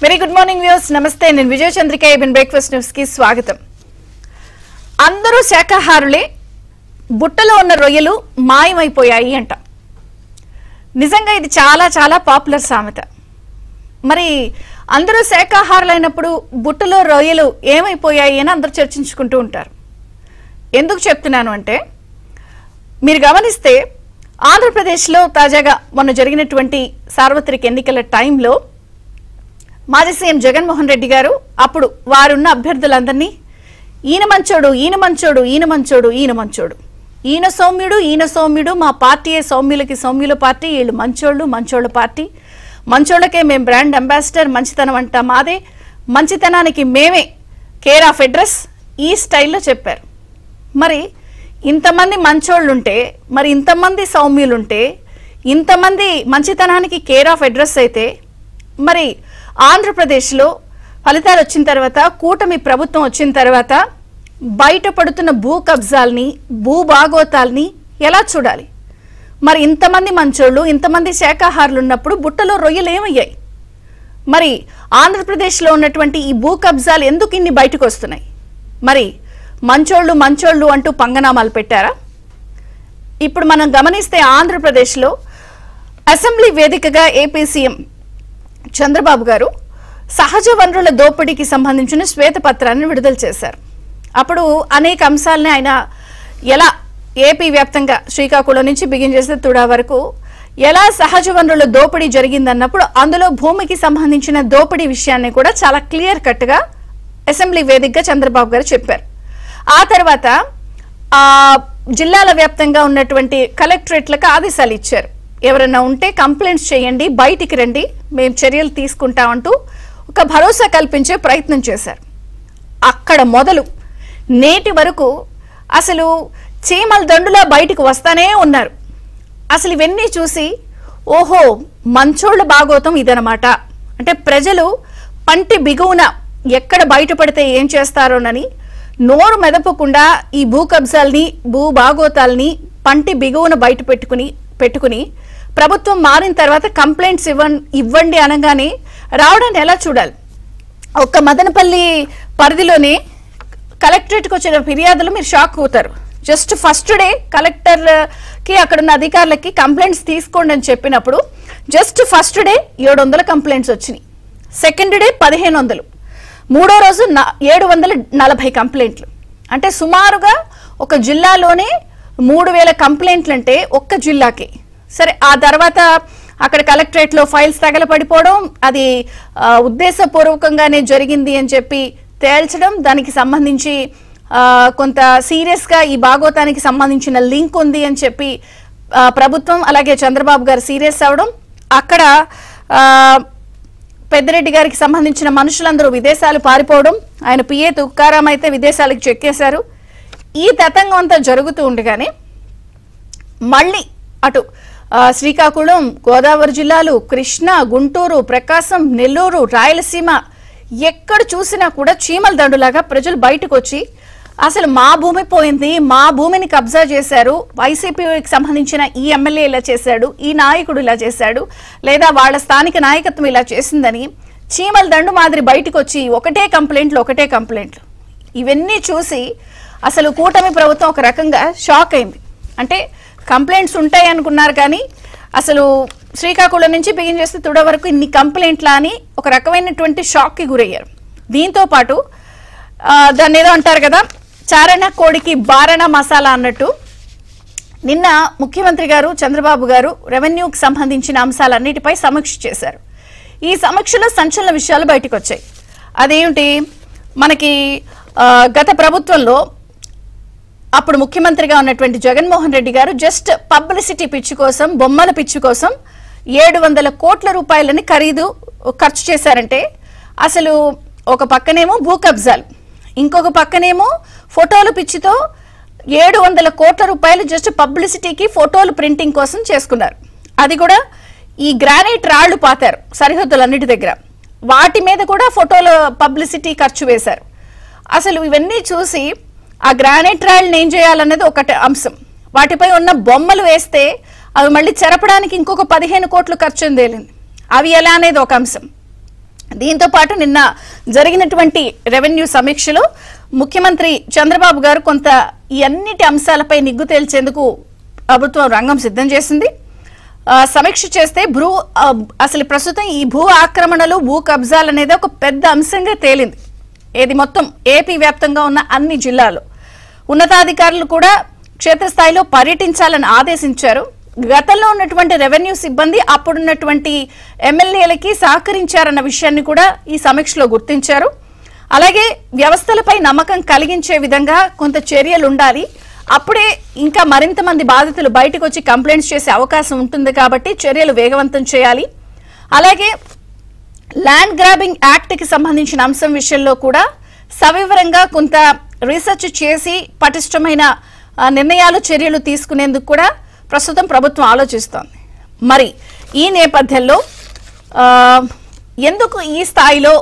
Very good morning views. నమస్తే, నేను విజయ Chandrika. ABN breakfast news కి స్వాగతం. అందరూ శాకాహారులే, బుట్టలో ఉన్న రొయ్యలు మాయమైపోయాయి అంట. నిజంగా ఇది చాలా చాలా పాపులర్ సామెత. మరి అందరూ శాకాహారులైనప్పుడు బుట్టలో రొయ్యలు ఏమైపోయాయి అని అందరూ చర్చించుకుంటూ ఉంటారు. ఎందుకు చెప్తున్నాను అంటే, మీరు గమనిస్తే ఆంధ్రప్రదేశ్లో తాజాగా మొన్న జరిగినటువంటి సార్వత్రిక ఎన్నికల టైంలో మాజీ సీఎం జగన్మోహన్ రెడ్డి గారు అప్పుడు వారున్న అభ్యర్థులందరినీ ఈయన మంచోడు, ఈయన మంచోడు, ఈయన మంచోడు, ఈయన మంచోడు, ఈయన సౌమ్యుడు, ఈయన సౌమ్యుడు, మా పార్టీయే సౌమ్యులకి సౌమ్యుల పార్టీ, వీళ్ళు మంచోళ్ళు, మంచోళ్ళ పార్టీ, మంచోళ్ళకే మేము బ్రాండ్ అంబాసిడర్, మంచితనం అంట మాదే, మంచితనానికి మేమే కేర్ ఆఫ్ అడ్రస్, ఈ స్టైల్లో చెప్పారు. మరి ఇంతమంది మంచోళ్ళుంటే, మరి ఇంతమంది సౌమ్యులుంటే, ఇంతమంది మంచితనానికి కేర్ ఆఫ్ అడ్రస్ అయితే, మరి ఆంధ్రప్రదేశ్లో ఫలితాలు వచ్చిన తర్వాత, కూటమి ప్రభుత్వం వచ్చిన తర్వాత బయటపడుతున్న భూ కబ్జాల్ని, భూభాగోతాల్ని ఎలా చూడాలి? మరి ఇంతమంది మంచోళ్ళు, ఇంతమంది శాకాహారులు ఉన్నప్పుడు బుట్టలో రొయ్యలు ఏమయ్యాయి? మరి ఆంధ్రప్రదేశ్లో ఉన్నటువంటి ఈ భూ కబ్జాలు ఎందుకు ఇన్ని బయటకు వస్తున్నాయి? మరి మంచోళ్ళు మంచోళ్ళు అంటూ పంగనామాలు పెట్టారా? ఇప్పుడు మనం గమనిస్తే ఆంధ్రప్రదేశ్లో అసెంబ్లీ వేదికగా ఏపీ సీఎం చంద్రబాబు గారు సహజ వనరుల దోపిడీకి సంబంధించిన శ్వేతపత్రాన్ని విడుదల చేశారు. అప్పుడు అనేక అంశాలని ఆయన ఎలా ఏపీ వ్యాప్తంగా శ్రీకాకుళం నుంచి బిగిన్ చేసే తుడా వరకు ఎలా సహజ వనరుల దోపిడీ జరిగిందన్నప్పుడు అందులో భూమికి సంబంధించిన దోపిడీ విషయాన్ని కూడా చాలా క్లియర్ కట్గా అసెంబ్లీ వేదికగా చంద్రబాబు గారు చెప్పారు. ఆ తర్వాత జిల్లాల వ్యాప్తంగా ఉన్నటువంటి కలెక్టరేట్లకు ఆదేశాలు ఇచ్చారు. ఎవరైనా ఉంటే కంప్లైంట్స్ చేయండి, బయటికి రండి, మేము చర్యలు తీసుకుంటామంటూ ఒక భరోసా కల్పించే ప్రయత్నం చేశారు. అక్కడ మొదలు నేటి వరకు అసలు చీమల దండులా బయటకు వస్తానే ఉన్నారు. అసలు ఇవన్నీ చూసి ఓహో మంచోళ్ళ భాగోతం ఇదనమాట అంటే, ప్రజలు పంటి బిగువున ఎక్కడ బయటపడితే ఏం చేస్తారోనని నోరు మెదపకుండా ఈ భూ కబ్జాల్ని, భూ భాగోతాల్ని పంటి బిగువున బయట పెట్టుకుని ప్రభుత్వం మారిన తర్వాత కంప్లైంట్స్ ఇవ్వండి అనగానే రావడాన్ని ఎలా చూడాలి? ఒక్క మదనపల్లి పరిధిలోనే కలెక్టరేట్కి వచ్చిన ఫిర్యాదులు మీరు షాక్ అవుతారు. జస్ట్ ఫస్ట్ డే కలెక్టర్కి అక్కడున్న అధికారులకి కంప్లైంట్స్ తీసుకోండి అని చెప్పినప్పుడు జస్ట్ ఫస్ట్ డే 700 కంప్లైంట్స్ వచ్చినాయి. సెకండ్ డే 1500, మూడో రోజు 740 కంప్లైంట్లు. అంటే సుమారుగా ఒక జిల్లాలోనే 3000 కంప్లైంట్లు అంటే ఒక్క జిల్లాకి. సరే, ఆ తర్వాత అక్కడ కలెక్టరేట్లో ఫైల్స్ తగలపడిపోవడం, అది ఉద్దేశపూర్వకంగానే జరిగింది అని చెప్పి తేల్చడం, దానికి సంబంధించి కొంత సీరియస్గా ఈ భాగోతానికి సంబంధించిన లింక్ ఉంది అని చెప్పి ప్రభుత్వం అలాగే చంద్రబాబు గారు సీరియస్ అవడం, అక్కడ పెద్దిరెడ్డి గారికి సంబంధించిన మనుషులందరూ విదేశాలు పారిపోవడం, ఆయన పిఏ తుకారాం అయితే విదేశాలకు చెక్కేశారు. ఈ తతంగం అంతా జరుగుతూ ఉండగానే మళ్ళీ అటు శ్రీకాకుళం, గోదావరి జిల్లాలు, కృష్ణా, గుంటూరు, ప్రకాశం, నెల్లూరు, రాయలసీమ ఎక్కడ చూసినా కూడా చీమల దండులాగా ప్రజలు బయటకు వచ్చి అసలు మా భూమి పోయింది, మా భూమిని కబ్జా చేశారు, వైసీపీకి సంబంధించిన ఈ ఎమ్మెల్యే ఇలా చేశాడు, ఈ నాయకుడు ఇలా చేశాడు, లేదా వాళ్ళ స్థానిక నాయకత్వం ఇలా చేసిందని చీమల దండు మాదిరి బయటకు వచ్చి ఒకటే కంప్లైంట్లు. ఇవన్నీ చూసి అసలు కూటమి ప్రభుత్వం ఒక రకంగా షాక్ అయింది. అంటే కంప్లైంట్స్ ఉంటాయి అనుకున్నారు, కానీ అసలు శ్రీకాకుళం నుంచి బిగిన్ చేస్తే తుడ వరకు ఇన్ని కంప్లైంట్లా అని ఒక రకమైనటువంటి షాక్కి గురయ్యారు. దీంతో పాటు దాన్ని ఏదో అంటారు కదా, చారణ కోడికి బారణ మసాలా అన్నట్టు నిన్న ముఖ్యమంత్రి గారు చంద్రబాబు గారు రెవెన్యూకి సంబంధించిన అంశాలన్నిటిపై సమీక్ష చేశారు. ఈ సమీక్షలో సంచలన విషయాలు బయటకు వచ్చాయి. అదేమిటి, మనకి గత ప్రభుత్వంలో అప్పుడు ముఖ్యమంత్రిగా ఉన్నటువంటి జగన్మోహన్ రెడ్డి గారు జస్ట్ పబ్లిసిటీ పిచ్చి కోసం, బొమ్మల పిచ్చి కోసం 700 కోట్ల రూపాయలని ఖర్చు చేశారంటే, అసలు ఒక పక్కనేమో భూ కబ్జాలు, ఇంకొక పక్కనేమో ఫోటోల పిచ్చితో 700 కోట్ల రూపాయలు జస్ట్ పబ్లిసిటీకి, ఫోటోలు ప్రింటింగ్ కోసం చేసుకున్నారు. అది కూడా ఈ గ్రానైట్ రాళ్లు పాతారు సరిహద్దులన్నిటి దగ్గర, వాటి మీద కూడా ఫోటోల పబ్లిసిటీ ఖర్చు వేశారు. అసలు ఇవన్నీ చూసి ఆ గ్రానైట్ రాయల్ని ఏం చేయాలన్నది ఒకటి అంశం, వాటిపై ఉన్న బొమ్మలు వేస్తే అవి మళ్ళీ చెరపడానికి ఇంకొక 15 కోట్లు ఖర్చు తేలింది, అవి ఎలా అనేది ఒక అంశం. దీంతో పాటు నిన్న జరిగినటువంటి రెవెన్యూ సమీక్షలో ముఖ్యమంత్రి చంద్రబాబు గారు కొంత ఈ అన్నిటి అంశాలపై నిగ్గు తేల్చేందుకు ప్రభుత్వం రంగం సిద్ధం చేసింది. సమీక్ష చేస్తే అసలు ప్రస్తుతం ఈ భూ ఆక్రమణలు భూ కబ్జాలు అనేది ఒక పెద్ద అంశంగా తేలింది. ఇది మొత్తం ఏపీ వ్యాప్తంగా ఉన్న అన్ని జిల్లాలు. ఉన్నతాధికారులు కూడా క్షేత్రస్థాయిలో పర్యటించాలని ఆదేశించారు. గతంలో ఉన్నటువంటి రెవెన్యూ సిబ్బంది అప్పుడున్నటువంటి ఎమ్మెల్యేలకి సహకరించారన్న విషయాన్ని కూడా ఈ సమీక్షలో గుర్తించారు. అలాగే వ్యవస్థలపై నమ్మకం కలిగించే విధంగా కొంత చర్యలు ఉండాలి. అప్పుడే ఇంకా మరింత మంది బాధితులు బయటకు వచ్చి కంప్లైంట్స్ చేసే అవకాశం ఉంటుంది కాబట్టి చర్యలు వేగవంతం చేయాలి. అలాగే ల్యాండ్ గ్రాబింగ్ యాక్ట్ కి సంబంధించిన అంశం విషయంలో కూడా సవివరంగా కొంత రీసెర్చ్ చేసి పటిష్టమైన నిర్ణయాలు చర్యలు తీసుకునేందుకు కూడా ప్రస్తుతం ప్రభుత్వం ఆలోచిస్తోంది. మరి ఈ నేపథ్యంలో ఎందుకు ఈ స్థాయిలో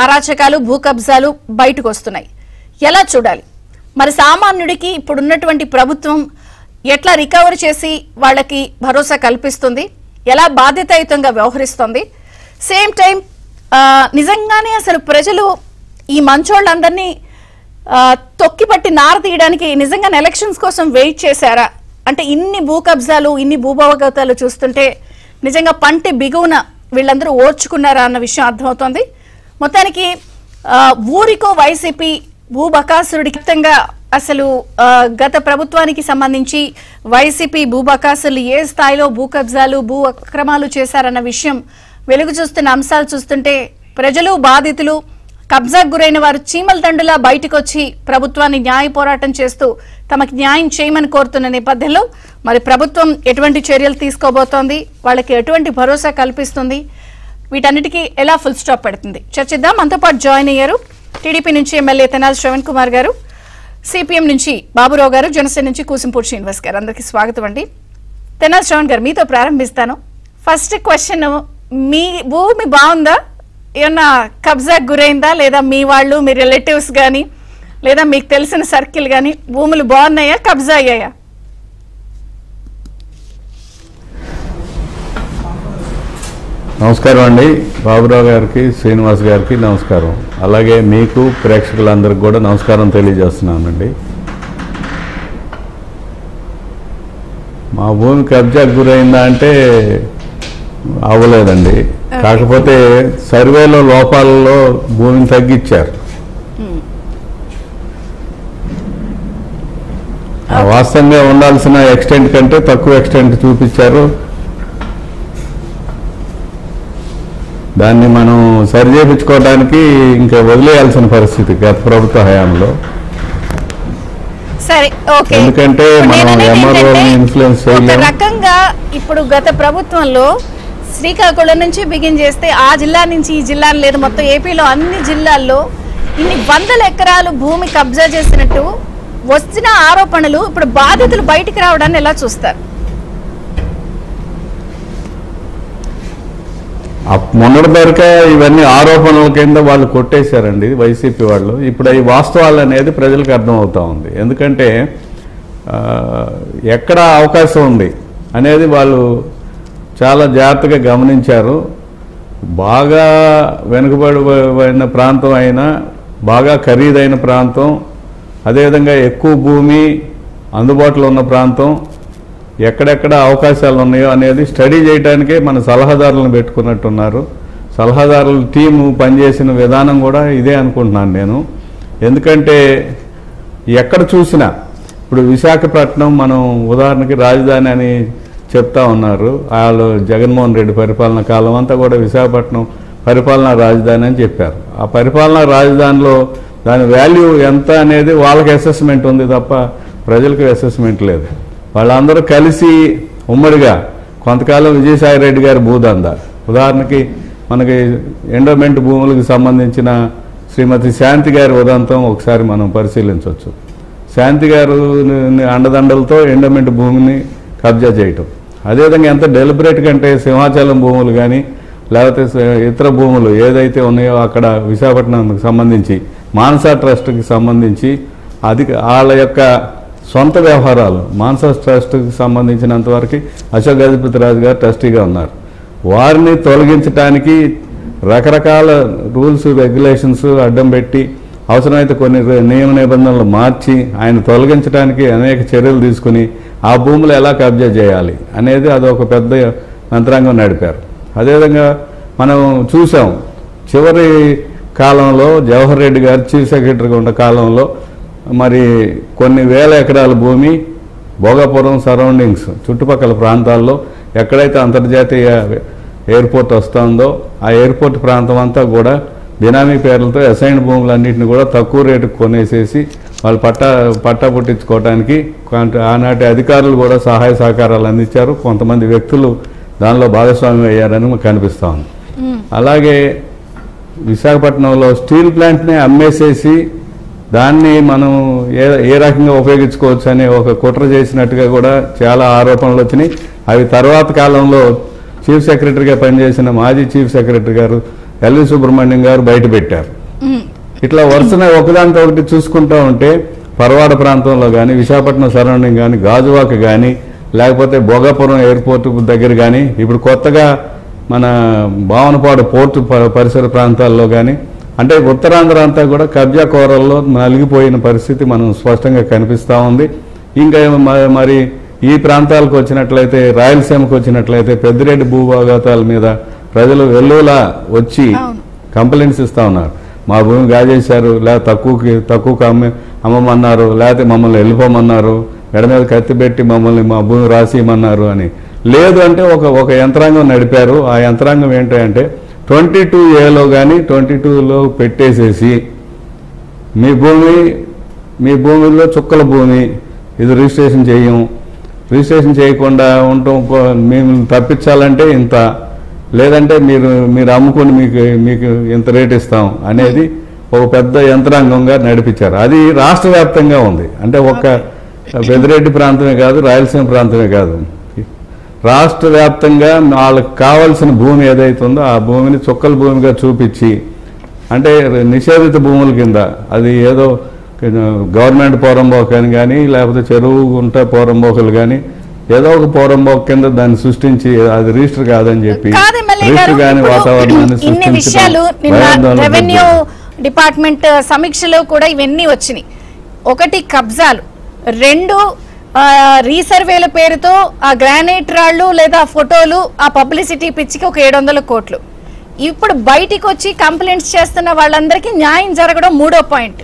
అరాచకాలు భూ కబ్జాలు బయటకు వస్తున్నాయి, ఎలా చూడాలి? మరి సామాన్యుడికి ఇప్పుడున్నటువంటి ప్రభుత్వం ఎట్లా రికవర్ చేసి వాళ్ళకి భరోసా కల్పిస్తుంది, ఎలా బాధ్యతాయుతంగా వ్యవహరిస్తుంది? సేమ్ టైం నిజంగానే అసలు ప్రజలు ఈ మంచోళ్ళందరినీ తొక్కిపట్టి నార తీయడానికి నిజంగానే ఎలక్షన్స్ కోసం వెయిట్ చేశారా? అంటే ఇన్ని భూ కబ్జాలు ఇన్ని భూభావగతాలు చూస్తుంటే నిజంగా పంటి బిగువున వీళ్ళందరూ ఓర్చుకున్నారా అన్న విషయం అర్థమవుతోంది. మొత్తానికి ఊరికో వైసీపీ భూబకాసురుడి క్రితంగా అసలు గత ప్రభుత్వానికి సంబంధించి వైసీపీ భూబకాసులు ఏ స్థాయిలో భూ కబ్జాలు భూ అక్రమాలు చేశారన్న విషయం వెలుగు చూస్తున్న అంశాలు చూస్తుంటే ప్రజలు బాధితులు కబ్జాకు గురైన వారు చీమల దండులా బయటకు వచ్చి ప్రభుత్వాన్ని న్యాయ పోరాటం చేస్తూ తమకు న్యాయం చేయమని కోరుతున్న నేపథ్యంలో మరి ప్రభుత్వం ఎటువంటి చర్యలు తీసుకోబోతోంది, వాళ్ళకి ఎటువంటి భరోసా కల్పిస్తుంది, వీటన్నిటికీ ఎలా ఫుల్ స్టాప్ పెడుతుంది చర్చిద్దాం. మనతో పాటు జాయిన్ అయ్యారు టీడీపీ నుంచి ఎమ్మెల్యే తెనాలి శ్రవణ్ కుమార్ గారు, సిపిఎం నుంచి బాబురావు గారు, జనసేన నుంచి కూసింపూడి శ్రీనివాస్ గారు. అందరికీ స్వాగతం అండి. తెనాలి శ్రవణ్ గారు, మీతో ప్రారంభిస్తాను. ఫస్ట్ క్వశ్చన్, మీ భూమి బాగుందా? ఏమన్నా కబ్జాకు గురైందా? లేదా మీ వాళ్ళు మీ రిలేటివ్స్ కానీ లేదా మీకు తెలిసిన సర్కిల్ కానీ భూములు బాగున్నాయా, కబ్జా అయ్యాయా? నమస్కారం అండి. బాబురావు గారికి శ్రీనివాస్ గారికి నమస్కారం. అలాగే మీకు ప్రేక్షకులందరికీ కూడా నమస్కారం తెలియజేస్తున్నానండి. మా భూమి కబ్జాకు గురైందా అంటే అవ్వలేదండి. కాకపోతే సర్వేలో లోపాలలో భూమిని తగ్గించారు. వాస్తవంగా ఉండాల్సిన ఎక్స్టెంట్ కంటే తక్కువ ఎక్స్టెంట్ చూపించారు. దాన్ని మనం సరిచేయించుకోవడానికి ఇంకా వదిలేయాల్సిన పరిస్థితి గత ప్రభుత్వ హయాంలో. ఎందుకంటే మనం ఎంఆర్ఓని ఇన్ఫ్లుయెన్స్ చేయలేము. రకంగా ఇప్పుడు గత ప్రభుత్వంలో శ్రీకాకుళం నుంచి బిగిన్ చేస్తే ఆ జిల్లా నుంచి ఈ జిల్లా లేదు, మొత్తం ఏపీలో అన్ని జిల్లాల్లో ఇన్ని వందల ఎకరాలు భూమి కబ్జా చేసినట్టు వచ్చిన ఆరోపణలు ఇప్పుడు బాధితులు బయటికి రావడాన్ని ఎలా చూస్తారు? మొన్నటి వరకు ఇవన్నీ ఆరోపణల కింద వాళ్ళు కొట్టేశారండి వైసీపీ వాళ్ళు. ఇప్పుడు ఈ వాస్తవాలు అనేది ప్రజలకు అర్థమవుతా ఉంది. ఎందుకంటే ఎక్కడ అవకాశం ఉంది అనేది వాళ్ళు చాలా జాగ్రత్తగా గమనించారు. బాగా వెనుకబడిన ప్రాంతం అయినా, బాగా ఖరీదైన ప్రాంతం, అదేవిధంగా ఎక్కువ భూమి అందుబాటులో ఉన్న ప్రాంతం, ఎక్కడెక్కడ అవకాశాలు ఉన్నాయో అనేది స్టడీ చేయడానికే మన సలహాదారులను పెట్టుకున్నట్టున్నారు. సలహాదారుల టీము పనిచేసిన విధానం కూడా ఇదే అనుకుంటున్నాను నేను. ఎందుకంటే ఎక్కడ చూసినా ఇప్పుడు విశాఖపట్నం మనం ఉదాహరణకి రాజధాని అని చెప్తా ఉన్నారు. వాళ్ళు జగన్మోహన్ రెడ్డి పరిపాలన కాలం అంతా కూడా విశాఖపట్నం పరిపాలనా రాజధాని అని చెప్పారు. ఆ పరిపాలనా రాజధానిలో దాని వాల్యూ ఎంత అనేది వాళ్ళకి అసెస్మెంట్ ఉంది తప్ప ప్రజలకు అసెస్మెంట్ లేదు. వాళ్ళందరూ కలిసి ఉమ్మడిగా కొంతకాలం విజయసాయిరెడ్డి గారి భూదంద, ఉదాహరణకి మనకి ఎండోమెంట్ భూములకు సంబంధించిన శ్రీమతి శాంతి గారి ఉదంతం ఒకసారి మనం పరిశీలించవచ్చు. శాంతి గారు అండదండలతో ఎండోమెంట్ భూమిని కబ్జా చేయటం, అదేవిధంగా ఎంత డెలిబరేట్గా అంటే సింహాచలం భూములు కానీ లేకపోతే ఇతర భూములు ఏదైతే ఉన్నాయో అక్కడ విశాఖపట్నంకి సంబంధించి మానసా ట్రస్ట్కి సంబంధించి వాళ్ళ యొక్క సొంత వ్యవహారాలు, మానసా ట్రస్ట్కి సంబంధించినంతవరకు అశోక్ గజపతి రాజు గారు ట్రస్టీగా ఉన్నారు. వారిని తొలగించడానికి రకరకాల రూల్స్ రెగ్యులేషన్స్ అడ్డం పెట్టి అవసరమైతే కొన్ని నియమ నిబంధనలు మార్చి ఆయన తొలగించడానికి అనేక చర్యలు తీసుకుని ఆ భూములు ఎలా కబ్జా చేయాలి అనేది అదొక పెద్ద యంత్రాంగం నడిపారు. అదేవిధంగా మనం చూసాం చివరి కాలంలో జవహర్ రెడ్డి గారు చీఫ్ సెక్రటరీగా ఉన్న కాలంలో మరి కొన్ని వేల ఎకరాల భూమి భోగాపురం సరౌండింగ్స్ చుట్టుపక్కల ప్రాంతాల్లో ఎక్కడైతే అంతర్జాతీయ ఎయిర్పోర్ట్ వస్తుందో ఆ ఎయిర్పోర్ట్ ప్రాంతం అంతా కూడా బినామీ పేర్లతో అసైన్ భూములన్నింటినీ కూడా తక్కువ రేటుకు కొనేసేసి వాళ్ళు పట్టా పుట్టించుకోవడానికి ఆనాటి అధికారులు కూడా సహాయ సహకారాలు అందించారు. కొంతమంది వ్యక్తులు దానిలో భాగస్వామ్యం అయ్యారని మనకు కనిపిస్తూ ఉంది. అలాగే విశాఖపట్నంలో స్టీల్ ప్లాంట్ని అమ్మేసేసి దాన్ని మనం ఏ రకంగా ఉపయోగించుకోవచ్చు అనే ఒక కుట్ర చేసినట్టుగా కూడా చాలా ఆరోపణలు వచ్చినాయి. అవి తర్వాత కాలంలో చీఫ్ సెక్రటరీగా పనిచేసిన మాజీ చీఫ్ సెక్రటరీ గారు ఎల్వి సుబ్రహ్మణ్యం గారు బయటపెట్టారు. ఇట్లా వరుసనే ఒకదానితో ఒకటి చూసుకుంటూ ఉంటే పరవాడ ప్రాంతంలో కానీ విశాఖపట్నం సరౌండింగ్ కానీ గాజువాక కానీ లేకపోతే భోగాపురం ఎయిర్పోర్ట్ దగ్గర కానీ ఇప్పుడు కొత్తగా మన భావనపాడు పోర్టు పరిసర ప్రాంతాల్లో కానీ అంటే ఉత్తరాంధ్ర అంతా కూడా కబ్జా కోరల్లో నలిగిపోయిన పరిస్థితి మనం స్పష్టంగా కనిపిస్తూ ఉంది. ఇంకా మరి ఈ ప్రాంతాలకు వచ్చినట్లయితే రాయలసీమకు వచ్చినట్లయితే పెద్దిరెడ్డి భూభాగాతాల మీద ప్రజలు వెల్లులా వచ్చి కంప్లైంట్స్ ఇస్తూ ఉన్నారు. మా భూమి గాజేశారు, లేదా తక్కువకి అమ్మమన్నారు, లేకపోతే మమ్మల్ని వెళ్ళిపోమన్నారు, మెడ మీద కత్తి పెట్టి మమ్మల్ని మా భూమి రాసియమన్నారు అని. లేదు అంటే ఒక యంత్రాంగం నడిపారు. ఆ యంత్రాంగం ఏంటంటే 22A కానీ 22లో పెట్టేసేసి మీ భూమిలో చుక్కల భూమి ఇది రిజిస్ట్రేషన్ రిజిస్ట్రేషన్ చేయకుండా ఉండటం మేము తప్పించాలంటే ఇంత, లేదంటే మీరు అమ్ముకొని మీకు ఇంత రేట్ ఇస్తాం అనేది ఒక పెద్ద యంత్రాంగంగా నడిపించారు. అది రాష్ట్ర వ్యాప్తంగా ఉంది. అంటే ఒక్క పెద్దిరెడ్డి ప్రాంతమే కాదు, రాయలసీమ ప్రాంతమే కాదు, రాష్ట్ర వ్యాప్తంగా వాళ్ళకి కావాల్సిన భూమి ఏదైతే ఉందో ఆ భూమిని చుక్కల భూమిగా చూపించి అంటే నిషేధిత భూముల కింద అది ఏదో గవర్నమెంట్ పోరంబోకని కానీ లేకపోతే చెరువు గుంట పోరంబోకలు కానీ ఏదో ఒక పోరంబోక కింద దాన్ని సృష్టించి అది రిజిస్టర్ కాదని చెప్పి రిజిస్టర్ కాని వాతావరణాన్ని సృష్టించడం. రెవెన్యూ డిపార్ట్మెంట్ సమీక్షలో కూడా ఇవన్నీ వచ్చినాయి. ఒకటి కబ్జాలు, రెండు రీసర్వేల పేరుతో ఆ గ్రానైట్ రాళ్లు లేదా ఫోటోలు ఆ పబ్లిసిటీ పిచ్చికి ఒక 700 కోట్లు. ఇప్పుడు బయటికి వచ్చి కంప్లైంట్స్ చేస్తున్న వాళ్ళందరికీ న్యాయం జరగడం మూడో పాయింట్.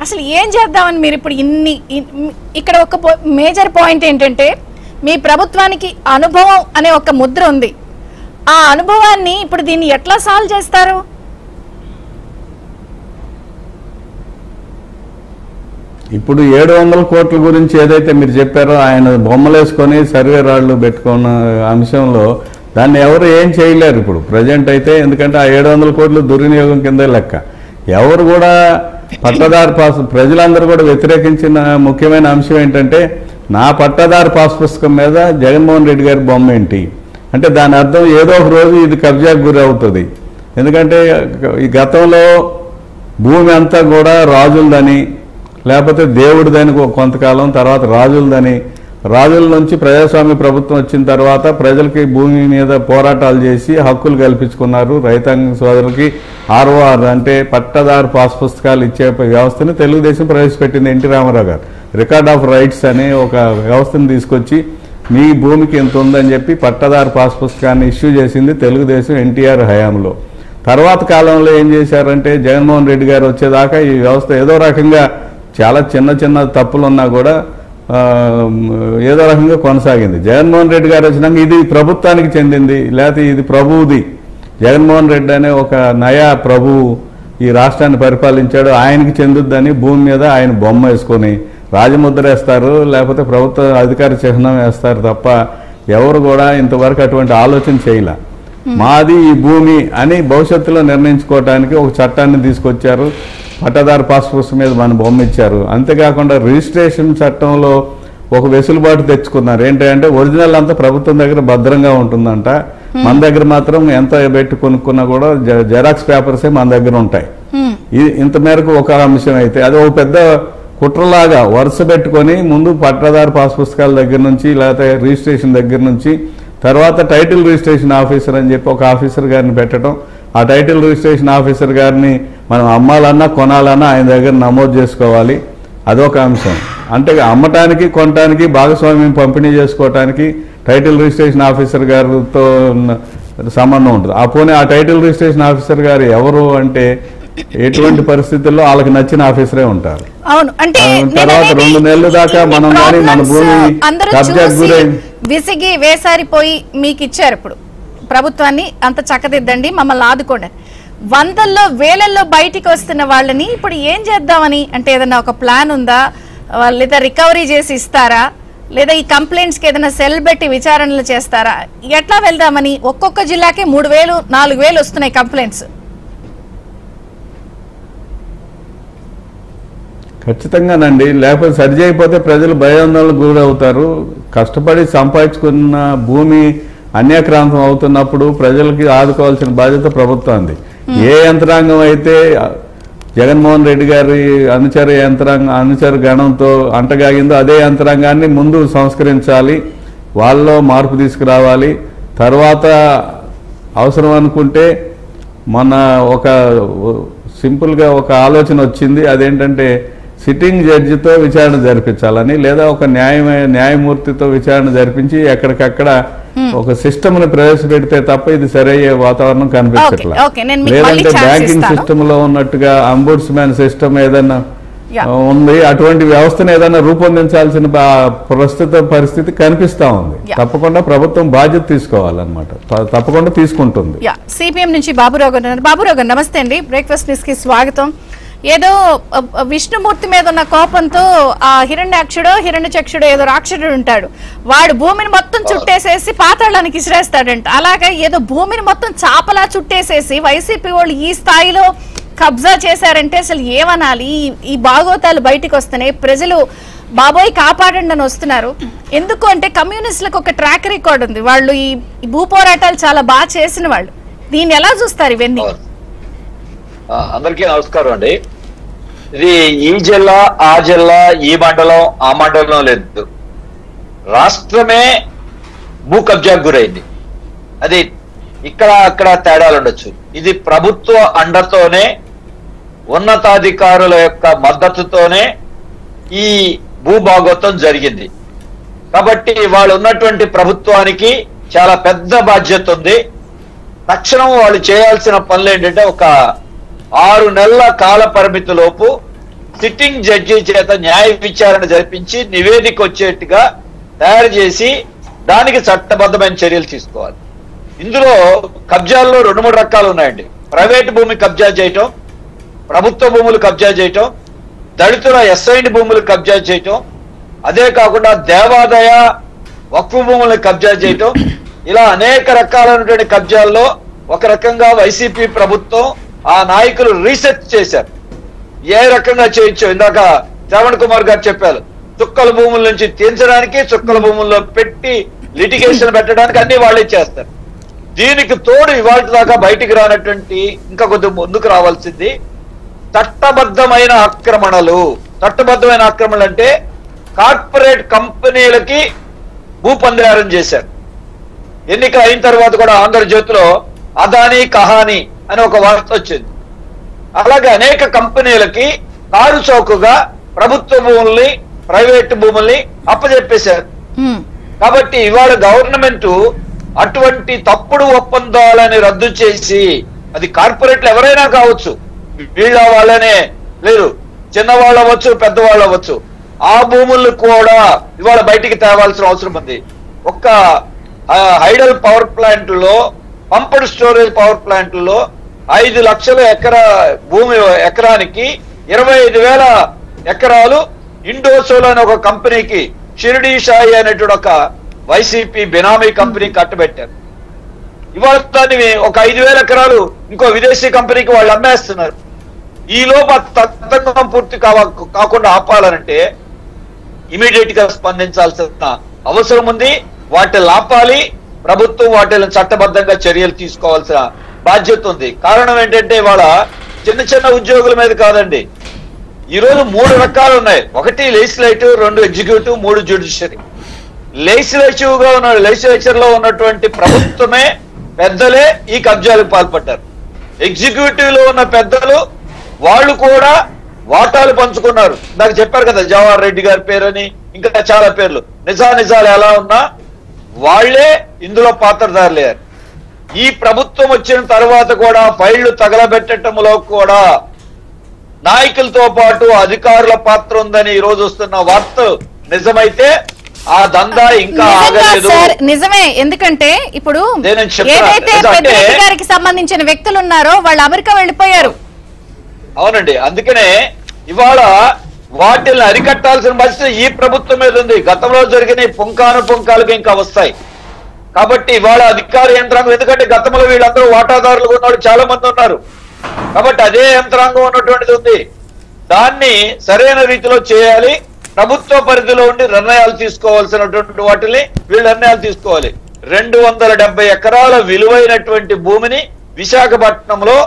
అసలు ఏం చేద్దామని మీరు ఇప్పుడు ఇక్కడ ఒక మేజర్ పాయింట్ ఏంటంటే మీ ప్రభుత్వానికి అనుభవం అనే ఒక ముద్ర ఉంది. ఆ అనుభవాన్ని ఇప్పుడు దీన్ని ఎట్లా సాల్వ్ చేస్తారు? ఇప్పుడు 700 కోట్ల గురించి ఏదైతే మీరు చెప్పారో ఆయన బొమ్మలు వేసుకొని సర్వే రాళ్లు పెట్టుకున్న అంశంలో దాన్ని ఎవరు ఏం చేయలేరు ఇప్పుడు ప్రజెంట్ అయితే. ఎందుకంటే ఆ 700 కోట్లు దుర్వినియోగం కింద లెక్క. ఎవరు కూడా పట్టదారు పాస్ ప్రజలందరూ కూడా వ్యతిరేకించిన ముఖ్యమైన అంశం ఏంటంటే నా పట్టదారు పాస్ పుస్తకం మీద జగన్మోహన్ రెడ్డి గారి బొమ్మ ఏంటి అంటే దాని అర్థం ఏదో ఒక రోజు ఇది కబ్జాకు గురి అవుతుంది. ఎందుకంటే ఈ గతంలో భూమి అంతా కూడా రాజులదని లేకపోతే దేవుడిదని కొంతకాలం తర్వాత రాజుల నుంచి ప్రజాస్వామ్య ప్రభుత్వం వచ్చిన తర్వాత ప్రజలకి భూమి మీద పోరాటాలు చేసి హక్కులు కల్పించుకున్నారు. రైతాంగ సోదరులకి ఆర్ఓఆర్ అంటే పట్టదారు పాస్ పుస్తకాలు ఇచ్చే వ్యవస్థని తెలుగుదేశం ప్రవేశపెట్టింది. ఎన్టీ రామారావు గారు రికార్డ్ ఆఫ్ రైట్స్ అనే ఒక వ్యవస్థను తీసుకొచ్చి మీ భూమికి ఎంత ఉందని చెప్పి పట్టదారు పాస్ పుస్తకాన్ని ఇష్యూ చేసింది తెలుగుదేశం ఎన్టీఆర్ హయాంలో. తర్వాత కాలంలో ఏం చేశారంటే జగన్మోహన్ రెడ్డి గారు వచ్చేదాకా ఈ వ్యవస్థ ఏదో రకంగా చాలా చిన్న తప్పులున్నా కూడా ఏదో రకంగా కొనసాగింది. జగన్మోహన్ రెడ్డి గారు వచ్చినాక ఇది ప్రభుత్వానికి చెందింది లేకపోతే ఇది ప్రభువుది, జగన్మోహన్ రెడ్డి అనే ఒక నయా ప్రభువు ఈ రాష్ట్రాన్ని పరిపాలించాడు, ఆయనకి చెందుద్దని భూమి మీద ఆయన బొమ్మ వేసుకొని రాజముద్ర వేస్తారు లేకపోతే ప్రభుత్వ అధికార చిహ్నం వేస్తారు తప్ప ఎవరు కూడా ఇంతవరకు అటువంటి ఆలోచన చేయలే. మాది ఈ భూమి అని భవిష్యత్తులో నిర్ణయించుకోవడానికి ఒక చట్టాన్ని తీసుకొచ్చారు. పట్టదారు పాస్ పుస్తకం మీద మన బొమ్మ ఇచ్చారు. అంతేకాకుండా రిజిస్ట్రేషన్ చట్టంలో ఒక వెసులుబాటు తెచ్చుకున్నారు. ఏంటంటే ఒరిజినల్ అంతా ప్రభుత్వం దగ్గర భద్రంగా ఉంటుందంట, మన దగ్గర మాత్రం ఎంత పెట్టి కొనుక్కున్నా కూడా జెరాక్స్ పేపర్సే మన దగ్గర ఉంటాయి. ఇంత మేరకు ఒక అంశం అయితే అది ఒక పెద్ద కుట్రలాగా వరుస పెట్టుకొని ముందు పట్టదారు పాస్ పుస్తకాల దగ్గర నుంచి లేకపోతే రిజిస్ట్రేషన్ దగ్గర నుంచి తర్వాత టైటిల్ రిజిస్ట్రేషన్ ఆఫీసర్ అని చెప్పి ఒక ఆఫీసర్ గారిని పెట్టడం, ఆ టైటిల్ రిజిస్ట్రేషన్ ఆఫీసర్ గారిని మనం అమ్మాలన్నా కొనాలన్నా ఆయన దగ్గర నమోదు చేసుకోవాలి. అదొక అంశం. అంటే అమ్మటానికి కొనటానికి భాగస్వామ్యం పంపిణీ చేసుకోవటానికి టైటిల్ రిజిస్ట్రేషన్ ఆఫీసర్ గారితో సంబంధం ఉంటుంది. పోనీ ఆ టైటిల్ రిజిస్ట్రేషన్ ఆఫీసర్ గారు ఎవరు అంటే ఎటువంటి పరిస్థితుల్లో వాళ్ళకి నచ్చిన ఆఫీసరే ఉంటారు. అవును, అంటే తర్వాత 2 నెలల దాకా మనం కానీ మన భూమి కబ్జాకు గురై విసిగి వేసారిపోయి మీకు ఇచ్చారు. ఇప్పుడు ప్రభుత్వాన్ని అంత చక్కదిద్దండి, మమ్మల్ని ఆదుకోండి. వందల్లో వేలల్లో బయటికి వస్తున్న వాళ్ళని ఇప్పుడు ఏం చేద్దామని, అంటే ఏదైనా ఒక ప్లాన్ ఉందా, లేదా రికవరీ చేసి ఇస్తారా, లేదా ఈ కంప్లైంట్స్కి ఏదైనా సెల్ పెట్టి విచారణలు చేస్తారా, ఎట్లా వెళ్దామని? ఒక్కొక్క జిల్లాకే 3,000 4,000 వస్తున్నాయి కంప్లైంట్స్. ఖచ్చితంగానండి. లేకపోతే సరి అయిపోతే ప్రజలు భయాందోళనకు గురవుతారు. కష్టపడి సంపాదించుకున్న భూమి అన్యాక్రాంతం అవుతున్నప్పుడు ప్రజలకి ఆదుకోవాల్సిన బాధ్యత ప్రభుత్వానికి. ఏ యంత్రాంగం అయితే జగన్మోహన్ రెడ్డి గారి అనుచర గణంతో అంటగాగిందో అదే యంత్రాంగాన్ని ముందు సంస్కరించాలి, వాళ్ళలో మార్పు తీసుకురావాలి. తర్వాత అవసరం అనుకుంటే మన ఒక సింపుల్గా ఒక ఆలోచన వచ్చింది. అదేంటంటే సిట్టింగ్ జడ్జితో విచారణ జరిపించాలని, లేదా ఒక న్యాయమూర్తితో విచారణ జరిపించి ఎక్కడికక్కడ ఒక సిస్టమ్ని ప్రవేశపెడితే తప్ప ఇది సరయ్యే వాతావరణం కనిపించట్లా. లేదంటే బ్యాంకింగ్ సిస్టమ్ లో ఉన్నట్టుగా అంబుడ్స్మెన్ సిస్టమ్ ఏదైనా ఉంది, అటువంటి వ్యవస్థను ఏదైనా రూపొందించాల్సిన ప్రస్తుత పరిస్థితి కనిపిస్తా ఉంది. తప్పకుండా ప్రభుత్వం బాధ్యత తీసుకోవాలన్నమాట, తప్పకుండా తీసుకుంటుంది. సిపిఎం నుంచి బాబురావు గారు నమస్తే అండి, బ్రేక్ఫాస్ట్ న్యూస్ కి స్వాగతం. ఏదో విష్ణుమూర్తి మీద ఉన్న కోపంతో ఆ హిరణ్యచక్షుడో ఏదో రాక్షసుడు ఉంటాడు, వాడు భూమిని మొత్తం చుట్టేసేసి పాతాళానికి ఇసిరేస్తాడంట. అలాగే ఏదో భూమిని మొత్తం చాపలా చుట్టేసేసి వైసీపీ వాళ్ళు ఈ స్థాయిలో కబ్జా చేశారంటే అసలు ఏమనాలి? ఈ భాగోతాలు బయటకు వస్తున్నాయి, ప్రజలు బాబోయ్ కాపాడండి అని వస్తున్నారు. ఎందుకు అంటే కమ్యూనిస్టులకు ఒక ట్రాక్ రికార్డ్ ఉంది, వాళ్ళు ఈ భూ పోరాటాలు చాలా బాగా చేసిన వాళ్ళు. దీన్ని ఎలా చూస్తారు ఇవన్నీ? అందరికీ నమస్కారం అండి. ఇది ఈ జిల్లా ఆ జిల్లా, ఈ మండలం ఆ మండలం లేదు, రాష్ట్రమే భూ కబ్జాకు గురైంది. అది ఇక్కడ అక్కడ తేడాలు ఉండొచ్చు. ఇది ప్రభుత్వ అండతోనే, ఉన్నతాధికారుల యొక్క మద్దతుతోనే ఈ భూభాగోతం జరిగింది. కాబట్టి వాళ్ళు ఉన్నటువంటి ప్రభుత్వానికి చాలా పెద్ద బాధ్యత ఉంది. తక్షణం వాళ్ళు చేయాల్సిన పనులు ఏంటంటే, ఒక 6 నెలల కాల పరిమితి లోపు సిట్టింగ్ జడ్జి చేత న్యాయ విచారణ జరిపించి నివేదిక వచ్చేట్టుగా తయారు చేసి దానికి చట్టబద్ధమైన చర్యలు తీసుకోవాలి. ఇందులో కబ్జాల్లో 2-3 రకాలు ఉన్నాయండి. ప్రైవేటు భూమి కబ్జా చేయటం, ప్రభుత్వ భూములు కబ్జా చేయటం, దళితుల ఎస్ఐండ్ భూములు కబ్జా చేయటం, అదే కాకుండా దేవాదాయ వక్ఫ్ భూములను కబ్జా చేయటం, ఇలా అనేక రకాలైనటువంటి కబ్జాల్లో ఒక రకంగా వైసీపీ ప్రభుత్వం ఆ నాయకులు రీసెర్చ్ చేశారు, ఏ రకంగా చేయొచ్చు. ఇందాక శ్రవణ్ కుమార్ గారు చెప్పారు, చుక్కల భూముల నుంచి తీర్చడానికి, చుక్కల భూముల్లో పెట్టి లిటిగేషన్ పెట్టడానికి అన్ని వాళ్ళే చేస్తారు. దీనికి తోడు ఇవాళ దాకా బయటికి రానటువంటి, ఇంకా కొద్దిగా ముందుకు రావాల్సింది చట్టబద్ధమైన ఆక్రమణలు. చట్టబద్ధమైన ఆక్రమణలు అంటే కార్పొరేట్ కంపెనీలకి భూపందారం చేశారు. ఎన్నిక అయిన తర్వాత కూడా ఆంధ్రజ్యోతిలో అదానీ కహానీ అని ఒక వార్త వచ్చింది. అలాగే అనేక కంపెనీలకి కారు చౌకగా ప్రభుత్వ భూముల్ని, ప్రైవేట్ భూముల్ని అప్పచెప్పేశారు. కాబట్టి ఇవాళ గవర్నమెంట్ అటువంటి తప్పుడు ఒప్పందాలని రద్దు చేసి, అది కార్పొరేట్లు ఎవరైనా కావచ్చు, వీళ్ళ వాళ్ళనే లేదు, చిన్నవాళ్ళు అవ్వచ్చు, పెద్దవాళ్ళు అవ్వచ్చు, ఆ భూములను కూడా ఇవాళ బయటికి తేవాల్సిన అవసరం ఉంది. ఒక్క హైడల్ పవర్ ప్లాంట్ లో, పంప్డ్ స్టోరేజ్ పవర్ ప్లాంట్ లో 5 లక్షల భూమి ఎకరానికి 25,000 ఎకరాలు ఇండోసోల్ అనే ఒక కంపెనీకి, షిరిడీ షాయి అనేటువంటి ఒక వైసీపీ బినామీ కంపెనీ కట్టబెట్టారు. ఇవాళ దాన్ని ఒక 5,000 ఎకరాలు ఇంకో విదేశీ కంపెనీకి వాళ్ళు అమ్మేస్తున్నారు. ఈ లోపు తతంగం పూర్తి కాకుండా ఆపాలనంటే ఇమీడియట్ గా స్పందించాల్సిన అవసరం ఉంది. వాటిని ఆపాలి, ప్రభుత్వం వాటిని చట్టబద్ధంగా చర్యలు తీసుకోవాల్సిన బాధ్యత ఉంది. కారణం ఏంటంటే ఇవాళ చిన్న చిన్న ఉద్యోగుల మీద కాదండి, ఈరోజు 3 రకాలు ఉన్నాయి. 1 లెజిస్లేటివ్, 2 ఎగ్జిక్యూటివ్, 3 జ్యుడిషియరీ. లెజిస్లేచర్ లో ఉన్నటువంటి ప్రభుత్వమే, పెద్దలే ఈ కబ్జాలకు పాల్పడ్డారు. ఎగ్జిక్యూటివ్ లో ఉన్న పెద్దలు వాళ్ళు కూడా వాటాలు పంచుకున్నారు. నాకు చెప్పారు కదా జవహర్ రెడ్డి గారి పేరని, ఇంకా చాలా పేర్లు. నిజాలు ఎలా ఉన్నా వాళ్లే ఇందులో పాత్రధారులయ్యారు. ఈ ప్రభుత్వం వచ్చిన తర్వాత కూడా ఫైళ్లు తగలబెట్టడంలో కూడా నాయకులతో పాటు అధికారుల పాత్ర ఉందని ఈ రోజు వస్తున్న వార్తలు నిజమైతే ఆ దందా ఇంకా ఆగలేదు. నిజమే. ఎందుకంటే ఇప్పుడు నేను ఏదైతే పెద్దిరెడ్డి గారికి సంబంధించిన వ్యక్తులు ఉన్నారో వాళ్ళు అమెరికా వెళ్లిపోయారు. అవునండి, అందుకనే ఇవాళ వాటిని అరికట్టాల్సిన బాధ్యత ఈ ప్రభుత్వం మీద ఉంది. గతంలో జరిగిన పుంకాలుగా ఇంకా వస్తాయి. కాబట్టి ఇవాళ అధికార యంత్రాంగం, ఎందుకంటే గతంలో వీళ్ళందరూ వాటాదారులుగా ఉన్నాడు చాలా మంది ఉన్నారు, కాబట్టి అదే యంత్రాంగం ఉన్నటువంటిది ఉంది. దాన్ని సరైన రీతిలో చేయాలి. ప్రభుత్వ పరిధిలో ఉండి నిర్ణయాలు తీసుకోవాల్సినటువంటి వాటిని వీళ్ళు నిర్ణయాలు తీసుకోవాలి. 270 ఎకరాల విలువైనటువంటి భూమిని విశాఖపట్నంలో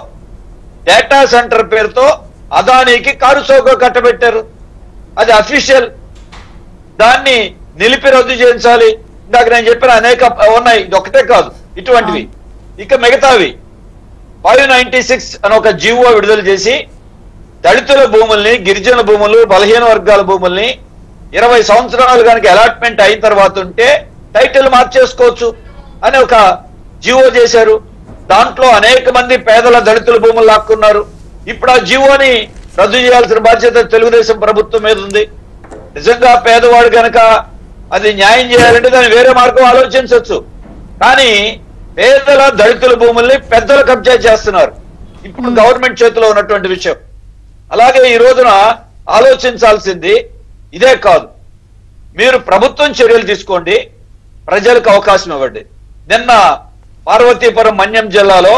డేటా సెంటర్ పేరుతో అదానీకి కారుచౌక కట్టబెట్టారు. అది అఫీషియల్. దాన్ని నిలిపి రద్దు చేయించాలి. ఇందాక నేను చెప్పిన అనేక ఉన్నాయి, ఇది ఒకటే కాదు ఇటువంటివి. ఇక మిగతావి 596 అని ఒక జీవో విడుదల చేసి దళితుల భూముల్ని, గిరిజన భూములు, బలహీన వర్గాల భూముల్ని 20 సంవత్సరాలు కనుక అలాట్మెంట్ అయిన తర్వాత ఉంటే టైటిల్ మార్చేసుకోవచ్చు అని ఒక జీవో చేశారు. దాంట్లో అనేక మంది పేదల దళితుల భూములు లాక్కున్నారు. ఇప్పుడు ఆ జీవోని రద్దు చేయాల్సిన బాధ్యత తెలుగుదేశం ప్రభుత్వం మీద ఉంది. నిజంగా పేదవాడు కనుక అది న్యాయం చేయాలంటే దాన్ని వేరే మార్గం ఆలోచించవచ్చు. కానీ పేదల దళితుల భూముల్ని పెద్దలు కబ్జా చేస్తున్నారు. ఇప్పుడు గవర్నమెంట్ చేతిలో ఉన్నటువంటి విషయం. అలాగే ఈ రోజున ఆలోచించాల్సింది ఇదే కాదు, మీరు ప్రభుత్వం చర్యలు తీసుకోండి, ప్రజలకు అవకాశం ఇవ్వండి. నిన్న పార్వతీపురం మన్యం జిల్లాలో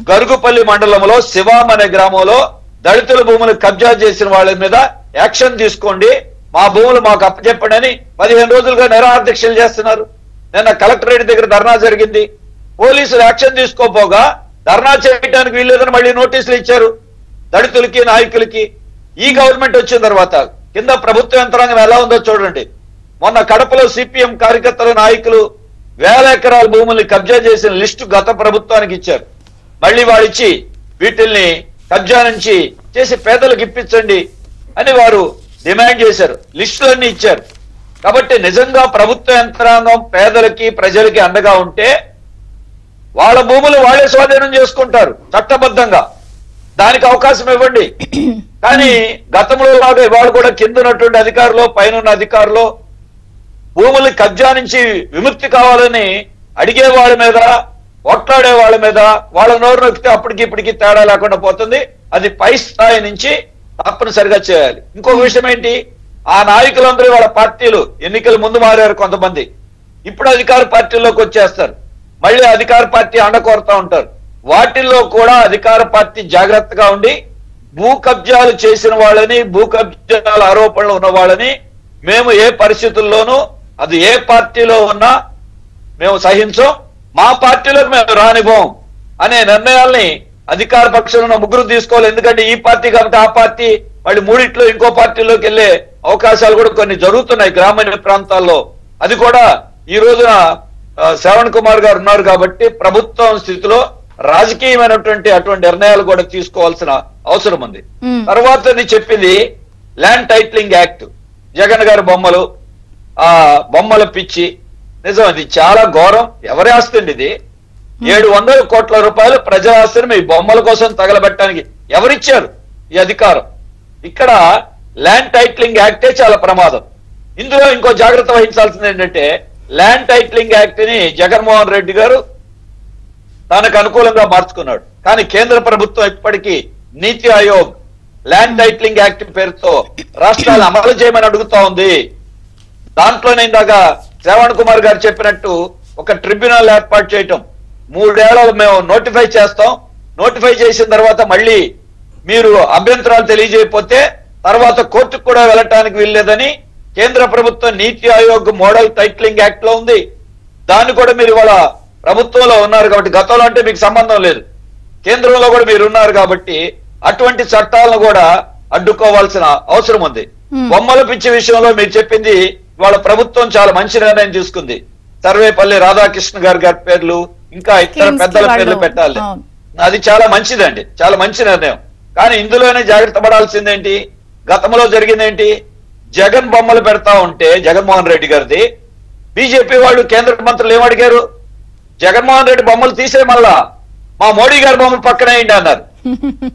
గరుగుపల్లి మండలంలో శివాం అనే గ్రామంలో దళితుల భూములు కబ్జా చేసిన వాళ్ళ మీద యాక్షన్ తీసుకోండి, మా భూములు మాకు అప్పచెప్పండి అని 15 రోజులుగా నిరాహార దీక్షలు చేస్తున్నారు. నిన్న కలెక్టరేట్ దగ్గర ధర్నా జరిగింది. పోలీసులు యాక్షన్ తీసుకోపోగా ధర్నా చేయడానికి వీల్లేదని మళ్ళీ నోటీసులు ఇచ్చారు దళితులకి, నాయకులకి. ఈ గవర్నమెంట్ వచ్చిన తర్వాత కింద ప్రభుత్వ యంత్రాంగం ఎలా ఉందో చూడండి. మొన్న కడపలో సిపిఎం కార్యకర్తల నాయకులు 1000 ఎకరాల భూముల్ని కబ్జా చేసిన లిస్టు గత ప్రభుత్వానికి ఇచ్చారు. మళ్ళీ వాడిచ్చి వీటిల్ని కబ్జా నుంచి చేసి పేదలకు ఇప్పించండి అని వారు డిమాండ్ చేశారు. లిస్టులన్నీ ఇచ్చారు. కాబట్టి నిజంగా ప్రభుత్వ యంత్రాంగం పేదలకి, ప్రజలకి అండగా ఉంటే వాళ్ళ భూములు వాళ్ళే స్వాధీనం చేసుకుంటారు చట్టబద్ధంగా. దానికి అవకాశం ఇవ్వండి. కానీ గతంలో లాగా ఇవాళ కూడా కింద ఉన్నటువంటి అధికారులు, పైన అధికారులు భూములు కబ్జా నుంచి విముక్తి కావాలని అడిగే వాళ్ళ మీద, కొట్లాడే వాళ్ళ మీద వాళ్ళ నోరు నొక్కితే అప్పటికి ఇప్పటికి తేడా లేకుండా పోతుంది. అది పై స్థాయి నుంచి తప్పనిసరిగా చేయాలి. ఇంకొక విషయం ఏంటి, ఆ నాయకులందరూ వాళ్ళ పార్టీలు ఎన్నికల ముందు మారారు. కొంతమంది ఇప్పుడు అధికార పార్టీలోకి వచ్చేస్తారు. మళ్ళీ అధికార పార్టీ అండ కోరుతా ఉంటారు. వాటిల్లో కూడా అధికార పార్టీ జాగ్రత్తగా ఉండి భూ కబ్జాలు చేసిన వాళ్ళని, భూ కబ్జాల ఆరోపణలు ఉన్న వాళ్ళని మేము ఏ పరిస్థితుల్లోనూ, అది ఏ పార్టీలో ఉన్నా మేము సహించం, మా పార్టీలోకి మేము రానివ్వం అనే నిర్ణయాల్ని అధికార పక్షంలో ఉన్న ముగ్గురు తీసుకోవాలి. ఎందుకంటే ఈ పార్టీ కాబట్టి ఆ పార్టీ మళ్ళీ మూడిట్లో ఇంకో పార్టీలోకి వెళ్లే అవకాశాలు కూడా కొన్ని జరుగుతున్నాయి గ్రామీణ ప్రాంతాల్లో. అది కూడా ఈ రోజున శ్రవణ్ కుమార్ గారు ఉన్నారు కాబట్టి ప్రభుత్వం స్థితిలో రాజకీయమైనటువంటి అటువంటి నిర్ణయాలు కూడా తీసుకోవాల్సిన అవసరం ఉంది. తర్వాత నేను చెప్పింది ల్యాండ్ టైటిలింగ్ యాక్ట్, జగన్ గారి బొమ్మలు, ఆ బొమ్మల పిచ్చి. నిజం, అది చాలా ఘోరం. ఎవరి ఆస్తి అండి ఇది? 700 కోట్ల రూపాయలు ప్రజల ఆస్తిని మీ బొమ్మల కోసం తగలబెట్టడానికి ఎవరిచ్చారు ఈ అధికారం? ఇక్కడ ల్యాండ్ టైటిలింగ్ యాక్టే చాలా ప్రమాదం. ఇందులో ఇంకో జాగ్రత్త వహించాల్సింది ఏంటంటే, ల్యాండ్ టైటిలింగ్ యాక్ట్ ని జగన్మోహన్ రెడ్డి గారు తనకు అనుకూలంగా మార్చుకున్నాడు. కానీ కేంద్ర ప్రభుత్వం ఇప్పటికీ నీతి ఆయోగ్ ల్యాండ్ టైటిలింగ్ యాక్ట్ పేరుతో రాష్ట్రాలు అమలు చేయమని అడుగుతా ఉంది. దాంట్లోనే ఇందాక శ్రవణ్ కుమార్ గారు చెప్పినట్టు ఒక ట్రిబ్యునల్ ఏర్పాటు చేయటం, 3 ఏళ్లు మేము నోటిఫై చేస్తాం, నోటిఫై చేసిన తర్వాత మళ్ళీ మీరు అభ్యంతరాలు తెలియజేయకపోతే తర్వాత కోర్టుకు కూడా వెళ్ళటానికి వీల్లేదని కేంద్ర ప్రభుత్వం నీతి ఆయోగ్ మోడల్ టైటిలింగ్ యాక్ట్ లో ఉంది. దాన్ని కూడా మీరు ఇవాళ ప్రభుత్వంలో ఉన్నారు కాబట్టి, గతంలో అంటే మీకు సంబంధం లేదు, కేంద్రంలో కూడా మీరు ఉన్నారు కాబట్టి అటువంటి చట్టాలను కూడా అడ్డుకోవాల్సిన అవసరం ఉంది. బొమ్మల పిచ్చి విషయంలో మీరు చెప్పింది వాళ్ళ ప్రభుత్వం చాలా మంచి నిర్ణయం తీసుకుంది. సర్వేపల్లి రాధాకృష్ణ గారి పేర్లు, ఇంకా ఇతర పెద్దల పేర్లు పెట్టాలి. అది చాలా మంచిదండి, చాలా మంచి నిర్ణయం. కానీ ఇందులోనే జాగ్రత్త పడాల్సిందేంటి, గతంలో జరిగిందేంటి, జగన్ బొమ్మలు పెడతా ఉంటే జగన్మోహన్ రెడ్డి గారిది బీజేపీ వాళ్ళు కేంద్ర మంత్రులు ఏమడిగారు, జగన్మోహన్ రెడ్డి బొమ్మలు తీసే మళ్ళా మా మోడీ గారి బొమ్మలు పక్కన వేయండి అన్నారు.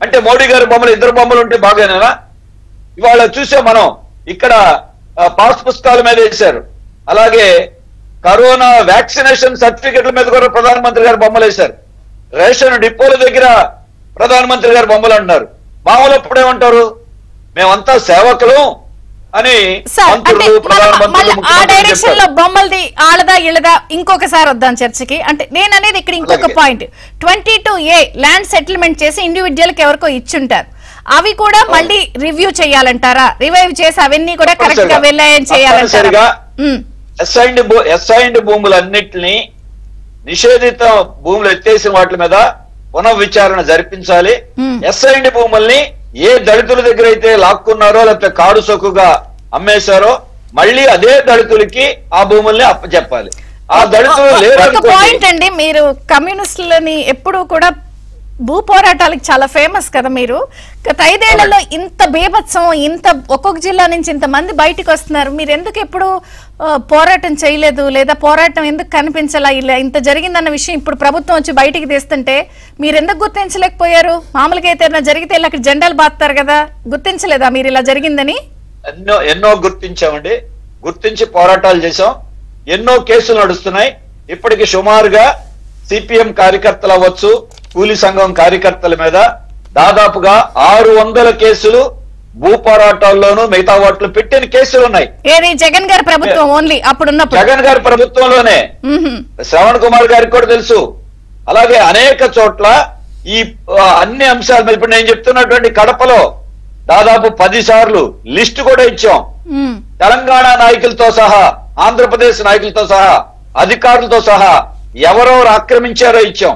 అంటే మోడీ గారి బొమ్మలు ఇద్దరు బొమ్మలు ఉంటే బాగానేనా? ఇవాళ చూసాం మనం, ఇక్కడ పాస్ పుస్తకాల మీద వేశారు, అలాగే కరోనా వ్యాక్సినేషన్ సర్టిఫికెట్ల మీద కూడా ప్రధానమంత్రి గారు బొమ్మలు వేశారు, రేషన్ డిపోల దగ్గర ప్రధానమంత్రి గారు బొమ్మలు అంటున్నారు. మామూలు అప్పుడేమంటారు, మేమంతా సేవకులు అని మంత్రులు ప్రధానమంత్రులు. బొమ్మలది ఆడదా ఇళ్ళదా ఇంకొకసారి వద్దాం చర్చకి. అంటే నేను అనేది ఇక్కడ ఇంకొక పాయింట్, 22A ల్యాండ్ సెటిల్మెంట్ చేసి ఇండివిజువల్ కి ఎవరికో ఇచ్చుంటారు, అవి కూడా మళ్ళీ రివ్యూ చేయాలంటారా, రివైవ్ చేసి అవన్నీ కూడా కరెక్ట్ గా వెళ్ళాయని చేయాలంటారా? ఎస్ఐండ్ భూములన్నిటినీ నిషేధిత భూములు ఎత్తేసిన వాటి మీద పునఃవిచారణ జరిపించాలి. ఎస్ఐండ్ భూముల్ని ఏ దళితుల దగ్గర అయితే లాక్కున్నారో లేకపోతే కాడు సొక్కుగా అమ్మేశారో మళ్ళీ అదే దళితులకి ఆ భూముల్ని అప్పచెప్పాలి. ఆ దళితులు లేరు. పాయింట్ అండి, మీరు కమ్యూనిస్టులని ఎప్పుడు కూడా భూ పోరాటాలకు చాలా ఫేమస్ కదా. మీరు గత 5 ఏళ్లలో ఇంత బీభత్సం, ఇంత ఒక్కొక్క జిల్లా నుంచి ఇంతమంది బయటకు వస్తున్నారు, మీరు ఎందుకు ఎప్పుడు పోరాటం చేయలేదు, లేదా పోరాటం ఎందుకు కనిపించాలా, ఇలా ఇంత జరిగిందన్న విషయం ఇప్పుడు ప్రభుత్వం వచ్చి బయటికి తీస్తుంటే మీరు ఎందుకు గుర్తించలేకపోయారు? మామూలుగా అయితే జరిగితే అక్కడ జెండాలు బాస్తారు కదా, గుర్తించలేదా మీరు ఇలా జరిగిందని? ఎన్నో గుర్తించామండి, గుర్తించి పోరాటాలు చేశాం, ఎన్నో కేసులు నడుస్తున్నాయి. ఇప్పటికి సుమారుగా సిపిఎం కార్యకర్తలు అవ్వచ్చు, కూలీ సంఘం కార్యకర్తల మీద దాదాపుగా 600 కేసులు భూ పోరాటాల్లోనూ మిగతా వాటిలో పెట్టిన కేసులు ఉన్నాయి. ఏది జగన్ గారి ప్రభుత్వం ఓన్లీ అప్పుడున్నప్పుడు జగన్ గారి ప్రభుత్వంలోనే, శ్రవణ్ కుమార్ గారికి కూడా తెలుసు. అలాగే అనేక చోట్ల ఈ అన్ని అంశాలు, ఇప్పుడు నేను చెప్తున్నటువంటి కడపలో దాదాపు 10 సార్లు లిస్టు కూడా ఇచ్చాం. తెలంగాణ నాయకులతో సహా, ఆంధ్రప్రదేశ్ నాయకులతో సహా, అధికారులతో సహా ఎవరెవరు ఆక్రమించారో ఇచ్చాం.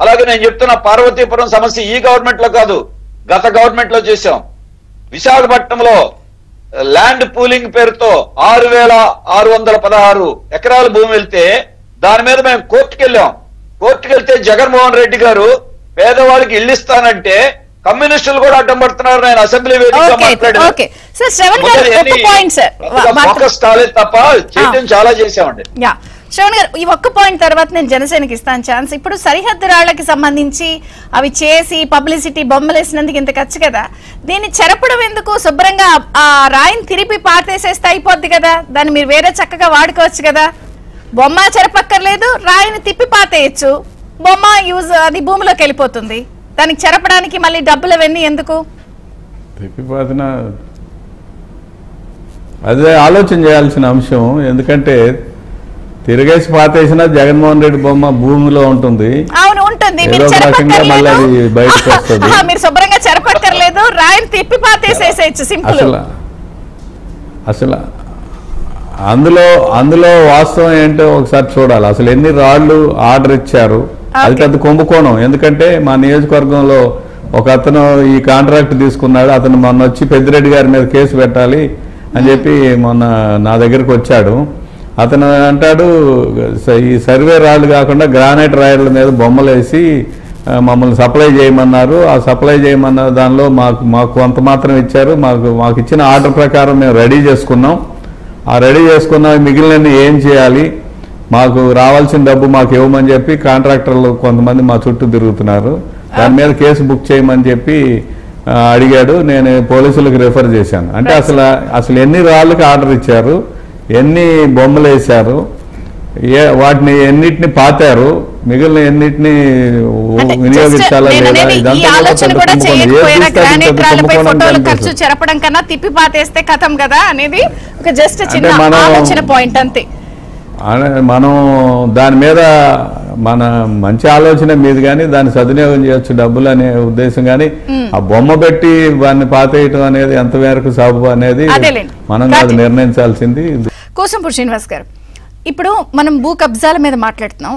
అలాగే నేను చెప్తున్న పార్వతీపురం సమస్య ఈ గవర్నమెంట్ లో కాదు, గత గవర్నమెంట్ లో చేశాం. విశాఖపట్నంలో ల్యాండ్ పూలింగ్ పేరుతో 6,616 ఎకరాల భూమి వెళ్తే దాని మీద మేము కోర్టుకు వెళ్ళాం. కోర్టుకు వెళ్తే జగన్మోహన్ రెడ్డి గారు పేదవాళ్ళకి ఇల్లు ఇస్తానంటే కమ్యూనిస్టులు కూడా అడ్డం పడుతున్నారు. నేను అసెంబ్లీ వేదికగా మాట్లాడాను. ఫోకస్ కాలేదు తప్ప చేయడం చాలా చేశామండి. శ్రవణ్ గారు, ఈ ఒక్క పాయింట్ తర్వాత నేను జనసేనకి ఇస్తాను ఛాన్స్. ఇప్పుడు సరిహద్దు రాళ్లకి సంబంధించి అవి చేసి పబ్లిసిటీ బొమ్మలు వేసినందుకు ఇంత ఖర్చు కదా, దీన్ని చెరపడం ఎందుకు? శుభ్రంగా ఆ రాయిని తిరిపి పాతేసేస్తే అయిపోద్ది కదా, దాన్ని మీరు వేరే చక్కగా వాడుకోవచ్చు కదా. బొమ్మ చెరపక్కర్లేదు, రాయిని తిప్పి పాతేయచ్చు, బొమ్మ యూజ్ అది భూమిలోకి వెళ్ళిపోతుంది. దానికి చెరపడానికి మళ్ళీ డబ్బులు అవన్నీ ఎందుకు? అదే ఆలోచన చేయాల్సిన అంశం. ఎందుకంటే తిరిగేసి పాతేసిన జగన్మోహన్ రెడ్డి బొమ్మ భూమిలో ఉంటుంది. అవును ఉంటుంది, బయటకు వస్తుంది. మీరు శుభ్రంగా చెరపక్కర్లేదు, రాయిని తిప్పి పాతేసేసేయచ్చు, సింపుల్. అసలు అందులో వాస్తవం ఏంటో ఒకసారి చూడాలి. అసలు ఎన్ని రాళ్లు ఆర్డర్ ఇచ్చారు, అది పెద్ద కుంభకోణం. ఎందుకంటే మా నియోజకవర్గంలో ఒక అతను ఈ కాంట్రాక్ట్ తీసుకున్నాడు, అతను మొన్న వచ్చి పెద్దిరెడ్డి గారి మీద కేసు పెట్టాలి అని చెప్పి మొన్న నా దగ్గరకు వచ్చాడు. అతను అంటాడు, ఈ సర్వే రాళ్ళు కాకుండా గ్రానైట్ రాయల మీద బొమ్మలు వేసి మమ్మల్ని సప్లై చేయమన్నారు. ఆ సప్లై చేయమన్న దానిలో మాకు కొంత మాత్రం ఇచ్చారు. మాకు ఇచ్చిన ఆర్డర్ ప్రకారం మేము రెడీ చేసుకున్నాం. ఆ రెడీ చేసుకున్న మిగిలిన ఏం చేయాలి, మాకు రావాల్సిన డబ్బు మాకు ఇవ్వమని చెప్పి కాంట్రాక్టర్లు కొంతమంది మా చుట్టూ తిరుగుతున్నారు. దాని మీద కేసు బుక్ చేయమని చెప్పి అడిగాడు. నేను పోలీసులకు రిఫర్ చేశాను. అంటే అసలు ఎన్ని రాళ్ళకి ఆర్డర్ ఇచ్చారు, ఎన్ని బొమ్మలు వేశారు, వాటిని ఎన్నిటిని పాతారు, మిగిలిన ఎన్నిటిని వినియోగించాలా లేదా, ఖర్చు చెరపడం కన్నా తిప్పి పాతేస్తే కథం కదా అనేది ఒక జస్ట్ చిన్న ఆలోచన పాయింట్ అంతే. మనం దాని మీద మన మంచి ఆలోచన మీద కానీ దాన్ని సద్వినియోగం చేయొచ్చు డబ్బులు అనే ఉద్దేశం కానీ, ఆ బొమ్మ పెట్టి వాడిని పాతేయటం అనేది ఎంతవరకు సాగు అనేది మనం అది నిర్ణయించాల్సింది. కోసంపూడి శ్రీనివాస్ గారు, ఇప్పుడు మనం భూ కబ్జాల మీద మాట్లాడుతున్నాం.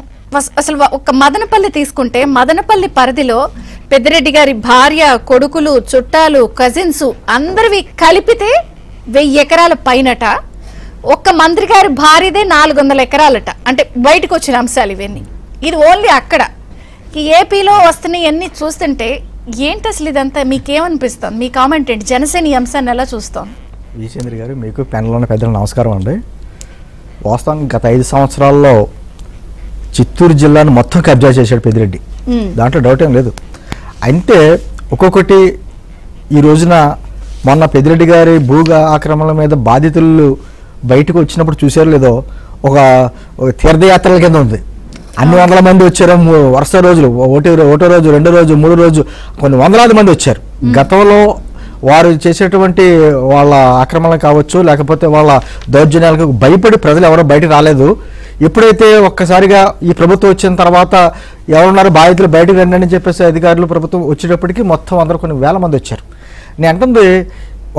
అసలు ఒక మదనపల్లి తీసుకుంటే, మదనపల్లి పరిధిలో పెద్దిరెడ్డి గారి భార్య, కొడుకులు, చుట్టాలు, కజిన్స్ అందరివి కలిపితే 1000 ఎకరాల పైనట. ఒక్క మంత్రి గారి భార్యదే 400 ఎకరాలట. అంటే బయటకు వచ్చిన అంశాలు ఇవన్నీ. ఇది ఓన్లీ అక్కడ. ఈ ఏపీలో వస్తున్నవన్నీ చూస్తుంటే ఏంటి అసలు ఇదంతా మీకేమనిపిస్తుంది? మీ కామెంట్ ఏంటి? జనసేన ఈ అంశాన్ని ఎలా చూస్తాం? విజయేంద్ర గారు, మీకు ప్యానెల్లో ఉన్న పెద్దలు నమస్కారం అండి. వాస్తవంగా గత 5 సంవత్సరాల్లో చిత్తూరు జిల్లాను మొత్తం కబ్జా చేశాడు పెద్దిరెడ్డి, దాంట్లో డౌట్ ఏం లేదు. అంటే ఒక్కొక్కటి ఈ రోజున మొన్న పెద్దిరెడ్డి గారి ఆక్రమణల మీద బాధితులు బయటకు వచ్చినప్పుడు చూసారు లేదో, ఒక తీర్థయాత్రల కింద ఉంది. అన్ని వందల మంది వచ్చారు వరుస రోజులు, ఒకటో రోజు, రెండో రోజు, మూడో రోజు, కొన్ని వందలాది మంది వచ్చారు. గతంలో వారు చేసేటువంటి వాళ్ళ ఆక్రమణలు కావచ్చు, లేకపోతే వాళ్ళ దౌర్జన్యాలకు భయపడి ప్రజలు ఎవరో బయటకు రాలేదు. ఎప్పుడైతే ఒక్కసారిగా ఈ ప్రభుత్వం వచ్చిన తర్వాత ఎవరున్నారు బాధితులు బయటకు రండి అని చెప్పేసి అధికారులు ప్రభుత్వం వచ్చేటప్పటికి మొత్తం అందరూ కొన్ని వేల మంది వచ్చారు. నేను అంటుంది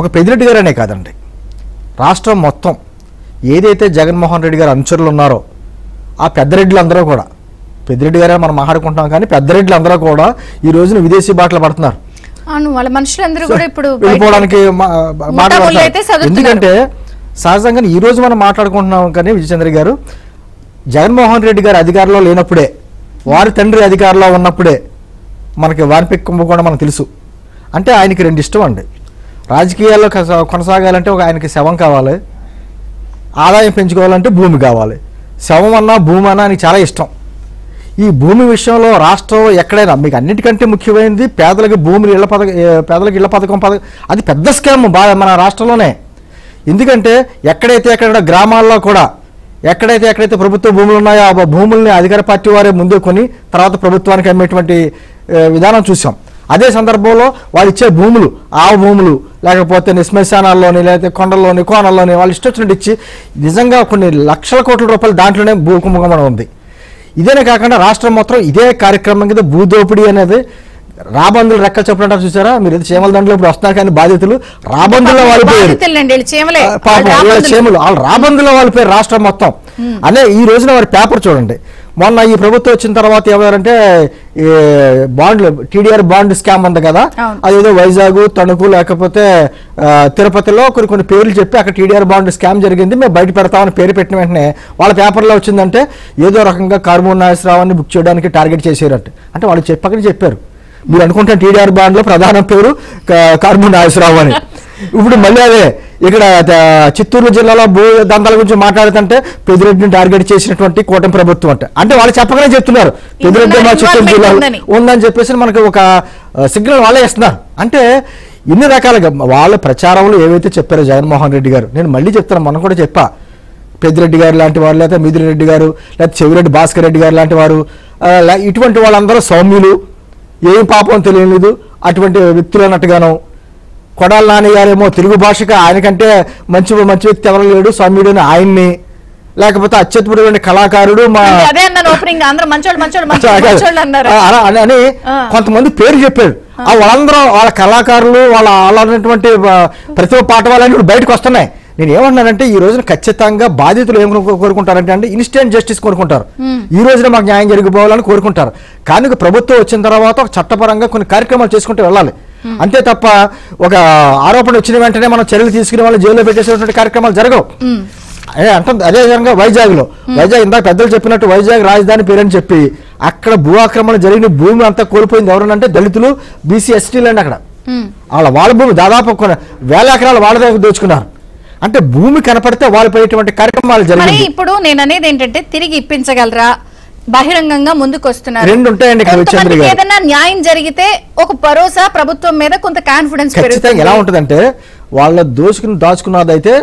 ఒక పెద్దిరెడ్డి గారు అనే కాదండి, రాష్ట్రం మొత్తం ఏదైతే జగన్మోహన్ రెడ్డి గారు అనుచరులు ఉన్నారో ఆ పెద్దరెడ్డిలు అందరూ కూడా, పెద్దిరెడ్డి గారే మనం మాట్లాడుకుంటాం కానీ పెద్దరెడ్డిలు అందరూ కూడా ఈ రోజున విదేశీ బాటలు పడుతున్నారు. వాళ్ళ మనుషులందరూ కూడా ఇప్పుడు వెళ్ళిపోవడానికి ఎందుకంటే సహజంగా ఈ రోజు మనం మాట్లాడుకుంటున్నాం కానీ విజయచంద్ర గారు, జగన్మోహన్ రెడ్డి గారు అధికారంలో లేనప్పుడే, వారి తండ్రి అధికారంలో ఉన్నప్పుడే మనకి వారిపై కుంభకోణం మనకు తెలుసు. అంటే ఆయనకి 2 ఇష్టం అండి. రాజకీయాల్లో కొనసాగాలంటే ఆయనకి శవం కావాలి, ఆదాయం పెంచుకోవాలంటే భూమి కావాలి. శవం అన్నా భూమి అన్నా ఆయనకి చాలా ఇష్టం. ఈ భూమి విషయంలో రాష్ట్రం ఎక్కడైనా మీకు అన్నిటికంటే ముఖ్యమైనది పేదలకు భూములు పేదలకు ఇళ్ల పథకం అది పెద్ద స్కామ్ మన రాష్ట్రంలోనే. ఎందుకంటే ఎక్కడైతే గ్రామాల్లో కూడా ఎక్కడైతే ప్రభుత్వ భూములు ఉన్నాయో ఆ భూముల్ని అధికార పార్టీ వారే ముందే కొని తర్వాత ప్రభుత్వానికి అమ్మేటువంటి విధానం చూసాం. అదే సందర్భంలో వాళ్ళు ఇచ్చే భూములు, ఆవు భూములు, లేకపోతే శ్మశానాల్లోని, లేకపోతే కొండల్లోని, కోనల్లోని వాళ్ళు ఇష్టొచ్చినట్టు ఇచ్చి నిజంగా కొన్ని లక్షల కోట్ల రూపాయలు దాంట్లోనే భూ కుంభకోణం ఉంది. ఇదేనే కాకుండా రాష్ట్రం మొత్తం ఇదే కార్యక్రమం కింద భూదోపిడీ అనేది రాబందులు రెక్కలు చెప్పినట్టు చూసారా మీరు? చీమల దండలో ఇప్పుడు వస్తున్నారు కానీ బాధితులు రాబందుల్లో వాలిపోయారు. చీమలు వాళ్ళు రాబందుల్లో వాలిపోయారు రాష్ట్రం మొత్తం. అదే ఈ రోజున వారి పేపర్ చూడండి. మొన్న ఈ ప్రభుత్వం వచ్చిన తర్వాత ఎవరంటే బాండ్లు టీడీఆర్ బాండ్ స్కామ్ ఉంది కదా, అదేదో వైజాగ్, తణుకు, లేకపోతే తిరుపతిలో కొన్ని పేర్లు చెప్పి అక్కడ టీడీఆర్ బాండ్ స్కామ్ జరిగింది, మేము బయట పెడతామని పేరు పెట్టిన వెంటనే వాళ్ళ పేపర్లో వచ్చిందంటే ఏదో రకంగా కార్మూర్ నాగేశ్వరరావుని బుక్ చేయడానికి టార్గెట్ చేశారట. అంటే వాళ్ళు పక్కన చెప్పారు, మీరు అనుకుంటే టీడీఆర్ బాండ్లో ప్రధాన పేరు కార్మూర్ నాగేశ్వరరావు అని. ఇప్పుడు మళ్ళీ అదే ఇక్కడ చిత్తూరు జిల్లాలో భూ దందాల గురించి మాట్లాడుతుంటే పెద్దిరెడ్డిని టార్గెట్ చేసినటువంటి కూటమి ప్రభుత్వం అంటే వాళ్ళు చెప్పగానే చెప్తున్నారు పెద్దిరెడ్డి మా చిత్తూరు జిల్లాలో ఉందని చెప్పేసి మనకి ఒక సిగ్నల్ వాళ్ళే ఇస్తున్నారు. అంటే ఇన్ని రకాలుగా వాళ్ళ ప్రచారంలో ఏవైతే చెప్పారో జగన్మోహన్ రెడ్డి గారు, నేను మళ్ళీ చెప్తాను, మనం కూడా చెప్పా, పెద్దిరెడ్డి గారు లాంటి వారు, లేకపోతే మిథున్ గారు, లేకపోతే చెవిరెడ్డి భాస్కర్ రెడ్డి గారు లాంటి వారు, ఇటువంటి వాళ్ళందరూ సౌమ్యులు, ఏం పాపం తెలియలేదు అటువంటి వ్యక్తులు అన్నట్టుగాను. కొడాల నాని గారేమో తెలుగు భాషగా ఆయనకంటే మంచి వ్యక్తి ఎవరు లేడు, సౌమ్యుడు ఆయన్ని, లేకపోతే అత్యద్భుతమైన కళాకారుడు అని కొంతమంది పేరు చెప్పాడు. వాళ్ళందరూ వాళ్ళ కళాకారులు వాళ్ళటువంటి ప్రతిభ పాఠవాలన్నీ బయటకు వస్తున్నాయి. నేను ఏమన్నానంటే ఈ రోజున ఖచ్చితంగా బాధితులు ఏం కోరుకుంటారంటే ఇన్స్టెంట్ జస్టిస్ కోరుకుంటారు. ఈ రోజున మాకు న్యాయం జరిగిపోవాలని కోరుకుంటారు. కానీ ప్రభుత్వం వచ్చిన తర్వాత ఒక చట్టపరంగా కొన్ని కార్యక్రమాలు చేసుకుంటూ వెళ్ళాలి. అంతే తప్ప ఒక ఆరోపణ వచ్చిన వెంటనే మనం చర్యలు తీసుకునే వాళ్ళు జైల్లో పెట్టేసేటువంటి కార్యక్రమాలు జరగవు. అంటే అదే విధంగా వైజాగ్ ఇందాక పెద్దలు చెప్పినట్టు వైజాగ్ రాజధాని పేరని చెప్పి అక్కడ భూ ఆక్రమణ జరిగిన భూమి అంతా కోల్పోయింది ఎవరనంటే దళితులు, బీసీ, ఎస్టీలు అండి. అక్కడ వాళ్ళ భూమి దాదాపు 1000 ఎకరాలు వాళ్ళ దగ్గర దోచుకున్నారు. అంటే భూమి కనపడితే వాళ్ళపైనటువంటి కార్యక్రమాలు జరిగాయి. ఇప్పుడు నేను అనేది ఏంటంటే తిరిగి ఇప్పించగలరా, బహిరంగంగా ముందుకు వస్తున్నారు, 2 ఉంటాయండి. ఏదైనా న్యాయం జరిగితే ఒక భరోసా ప్రభుత్వం మీద కొంత కాన్ఫిడెన్స్ పెరుగుతుంది. ఎలా ఉంటుందంటే వాళ్ళ దాచుకున్నది అయితే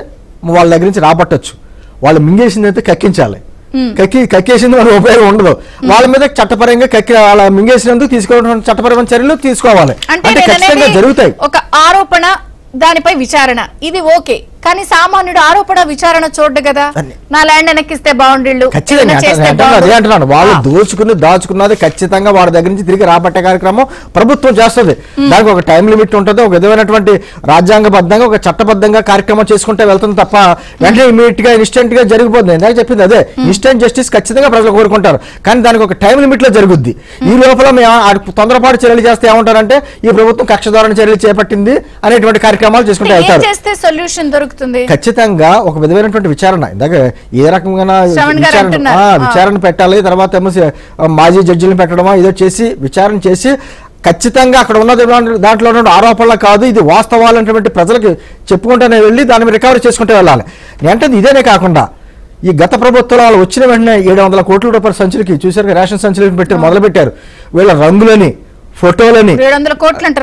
వాళ్ళ దగ్గర నుంచి రాబట్టచ్చు, వాళ్ళు మింగేసింది అయితే కక్కించాలి. కక్కేసింది వాళ్ళ ఉపయోగం ఉండదు. వాళ్ళ మీద చట్టపరంగా వాళ్ళ మింగేసినందుకు తీసుకోవడం చట్టపరమైన చర్యలు తీసుకోవాలి. అంటే ఖచ్చితంగా జరుగుతాయి. ఒక ఆరోపణ, దానిపై విచారణ, ఇది ఓకే. కానీ సామాన్యుడు ఆరోపణ విచారణ చూడ్డు కదా, నా ల్యాండ్ వెనక్కిస్తే బాగుండేళ్ళు. అదే అంటున్నాను, వాళ్ళు దాచుకున్నది ఖచ్చితంగా వాళ్ళ దగ్గర నుంచి తిరిగి రాబట్టే కార్యక్రమం ప్రభుత్వం చేస్తుంది. దానికి ఒక టైం లిమిట్ ఉంటుంది, ఒక విధమైనటువంటి రాజ్యాంగబద్ధంగా ఒక చట్టబద్ధంగా కార్యక్రమం చేసుకుంటే వెళ్తుంది తప్ప వెంటనే ఇమీడియట్ గా ఇన్స్టెంట్ గా జరిగిపోతుంది. ఇందాక చెప్పింది అదే, ఇన్స్టెంట్ జస్టిస్ ఖచ్చితంగా ప్రజలు కోరుకుంటారు. కానీ దానికి ఒక టైం లిమిట్ లో జరుగుద్ది. ఈ లోపల తొందరపాటు చర్యలు చేస్తే ఏమంటారంటే ఈ ప్రభుత్వం కక్ష ధోరణి చర్యలు చేపట్టింది అనేటువంటి కార్యక్రమాలు చేసుకుంటే వెళ్తారు. సొల్యూషన్ దొరుకుతుంది. దొరుకుతుంది? ఖచ్చితంగా ఒక విధమైనటువంటి విచారణ, ఇందాక ఏ రకంగా శ్రవణ్ గారు అంటున్నారు. విచారణ పెట్టాలి, తర్వాత ఏమో మాజీ జడ్జిలను పెట్టడమా ఏదో చేసి విచారణ చేసి ఖచ్చితంగా అక్కడ ఉన్న దాంట్లో ఉన్న ఆరోపణలు కాదు, ఇది వాస్తవాలనేటువంటి ప్రజలకు చెప్పుకుంటూనే వెళ్ళి దాని మీద రికవరీ చేసుకుంటూ వెళ్ళాలి. అంటే ఇదేనే కాకుండా ఈ గత ప్రభుత్వంలో వాళ్ళు వచ్చిన వెంటనే 700 కోట్ల రూపాయల సంచులకి చూసారు, రేషన్ సంచులకి పెట్టి మొదలు పెట్టారు. వీళ్ళ రంగులని, ఫోటోలని, 700 కోట్లు అంటే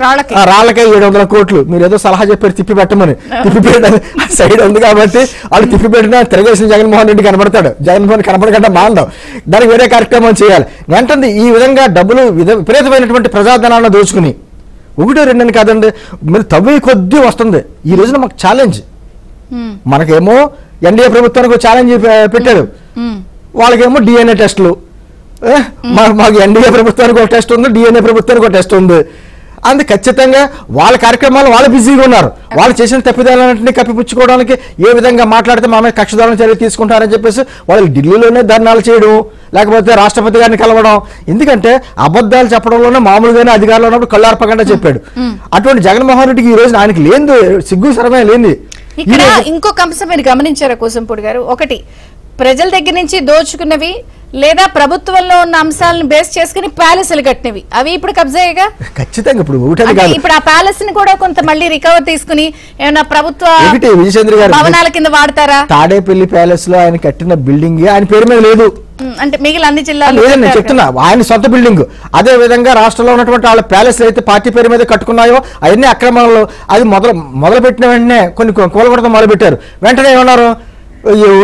రాళ్ళకే 700 కోట్లు. మీరు ఏదో సలహా చెప్పారు తిప్పి పెట్టమని, తిప్పి పెట్టాలి సైడ్ ఉంది కాబట్టి వాళ్ళు తిప్పి పెట్టినా తిరగేసిన జగన్మోహన్ రెడ్డి కనబడతాడు, జగన్మోహన్ కనబడకుండా మాండం, దానికి వేరే కార్యక్రమం చేయాలి. వెంటనే ఈ విధంగా డబ్బులు విపరీతమైనటువంటి ప్రజాధనాన్ని దోచుకుని 1-2 కాదండి, మరి తవ్వి కొద్దీ వస్తుంది. ఈ రోజున మాకు ఛాలెంజ్, మనకేమో ఎన్డీఏ ప్రభుత్వానికి ఛాలెంజ్ పెట్టాడు, వాళ్ళకేమో డిఎన్ఏ టెస్టులు. మాకు ఎన్డీఏ ప్రభుత్వానికి ఒక టెస్ట్ ఉంది, డిఎన్ఏ ప్రభుత్వానికి ఒక టెస్ట్ ఉంది. అందుకే ఖచ్చితంగా వాళ్ళ కార్యక్రమాలు వాళ్ళు బిజీగా ఉన్నారు. వాళ్ళు చేసిన తప్పిదాలన్నింటినీ కప్పిపుచ్చుకోవడానికి ఏ విధంగా మాట్లాడితే మా మీద కక్షదారుణ చర్యలు తీసుకుంటారని చెప్పేసి వాళ్ళు ఢిల్లీలోనే ధర్నాలు చేయడం, లేకపోతే రాష్ట్రపతి గారిని కలవడం. ఎందుకంటే అబద్ధాలు చెప్పడంలోనే మామూలుగానే అధికారంలో ఉన్నప్పుడు కళ్ళార్పకుండా చెప్పాడు. అటువంటి జగన్మోహన్ రెడ్డికి ఈ రోజు ఆయనకి లేని సిగ్గు సరమే లేని. ఇక్కడ ఇంకొక అంశం మీరు గమనించారా కోసంపూడి గారు? ఒకటి, ప్రజల దగ్గర నుంచి దోచుకున్నవి లేదా ప్రభుత్వంలో ఉన్న అంశాలను బేస్ చేసుకుని ప్యాలెస్లు కట్టినవి, అవి ఇప్పుడు కబ్జాయేగా. ఖచ్చితంగా ఇప్పుడు ఆ ప్యాలెస్ ని కూడా కొంత మళ్ళీ రికవర్ తీసుకుని ఏమైనా ప్రభుత్వ విజయచంద్ర గారు భవనాల కింద వాడతారా? తాడేపల్లి ప్యాలెస్ లో ఆయన కట్టిన బిల్డింగ్ ఆయన పేరు మీద లేదు, అంటే మిగిలిన అన్ని జిల్లాలు లేదని చెప్తున్నా, ఆయన సొంత బిల్డింగ్. అదే విధంగా రాష్ట్రంలో ఉన్నటువంటి వాళ్ళ ప్యాలెస్ అయితే పార్టీ పేరు మీద కట్టుకున్నాయో అవన్నీ అక్రమాలు. అది మొదలు పెట్టిన వెంటనే కొన్ని కూలగొడత మొదలు పెట్టారు, వెంటనే ఏమన్నారు,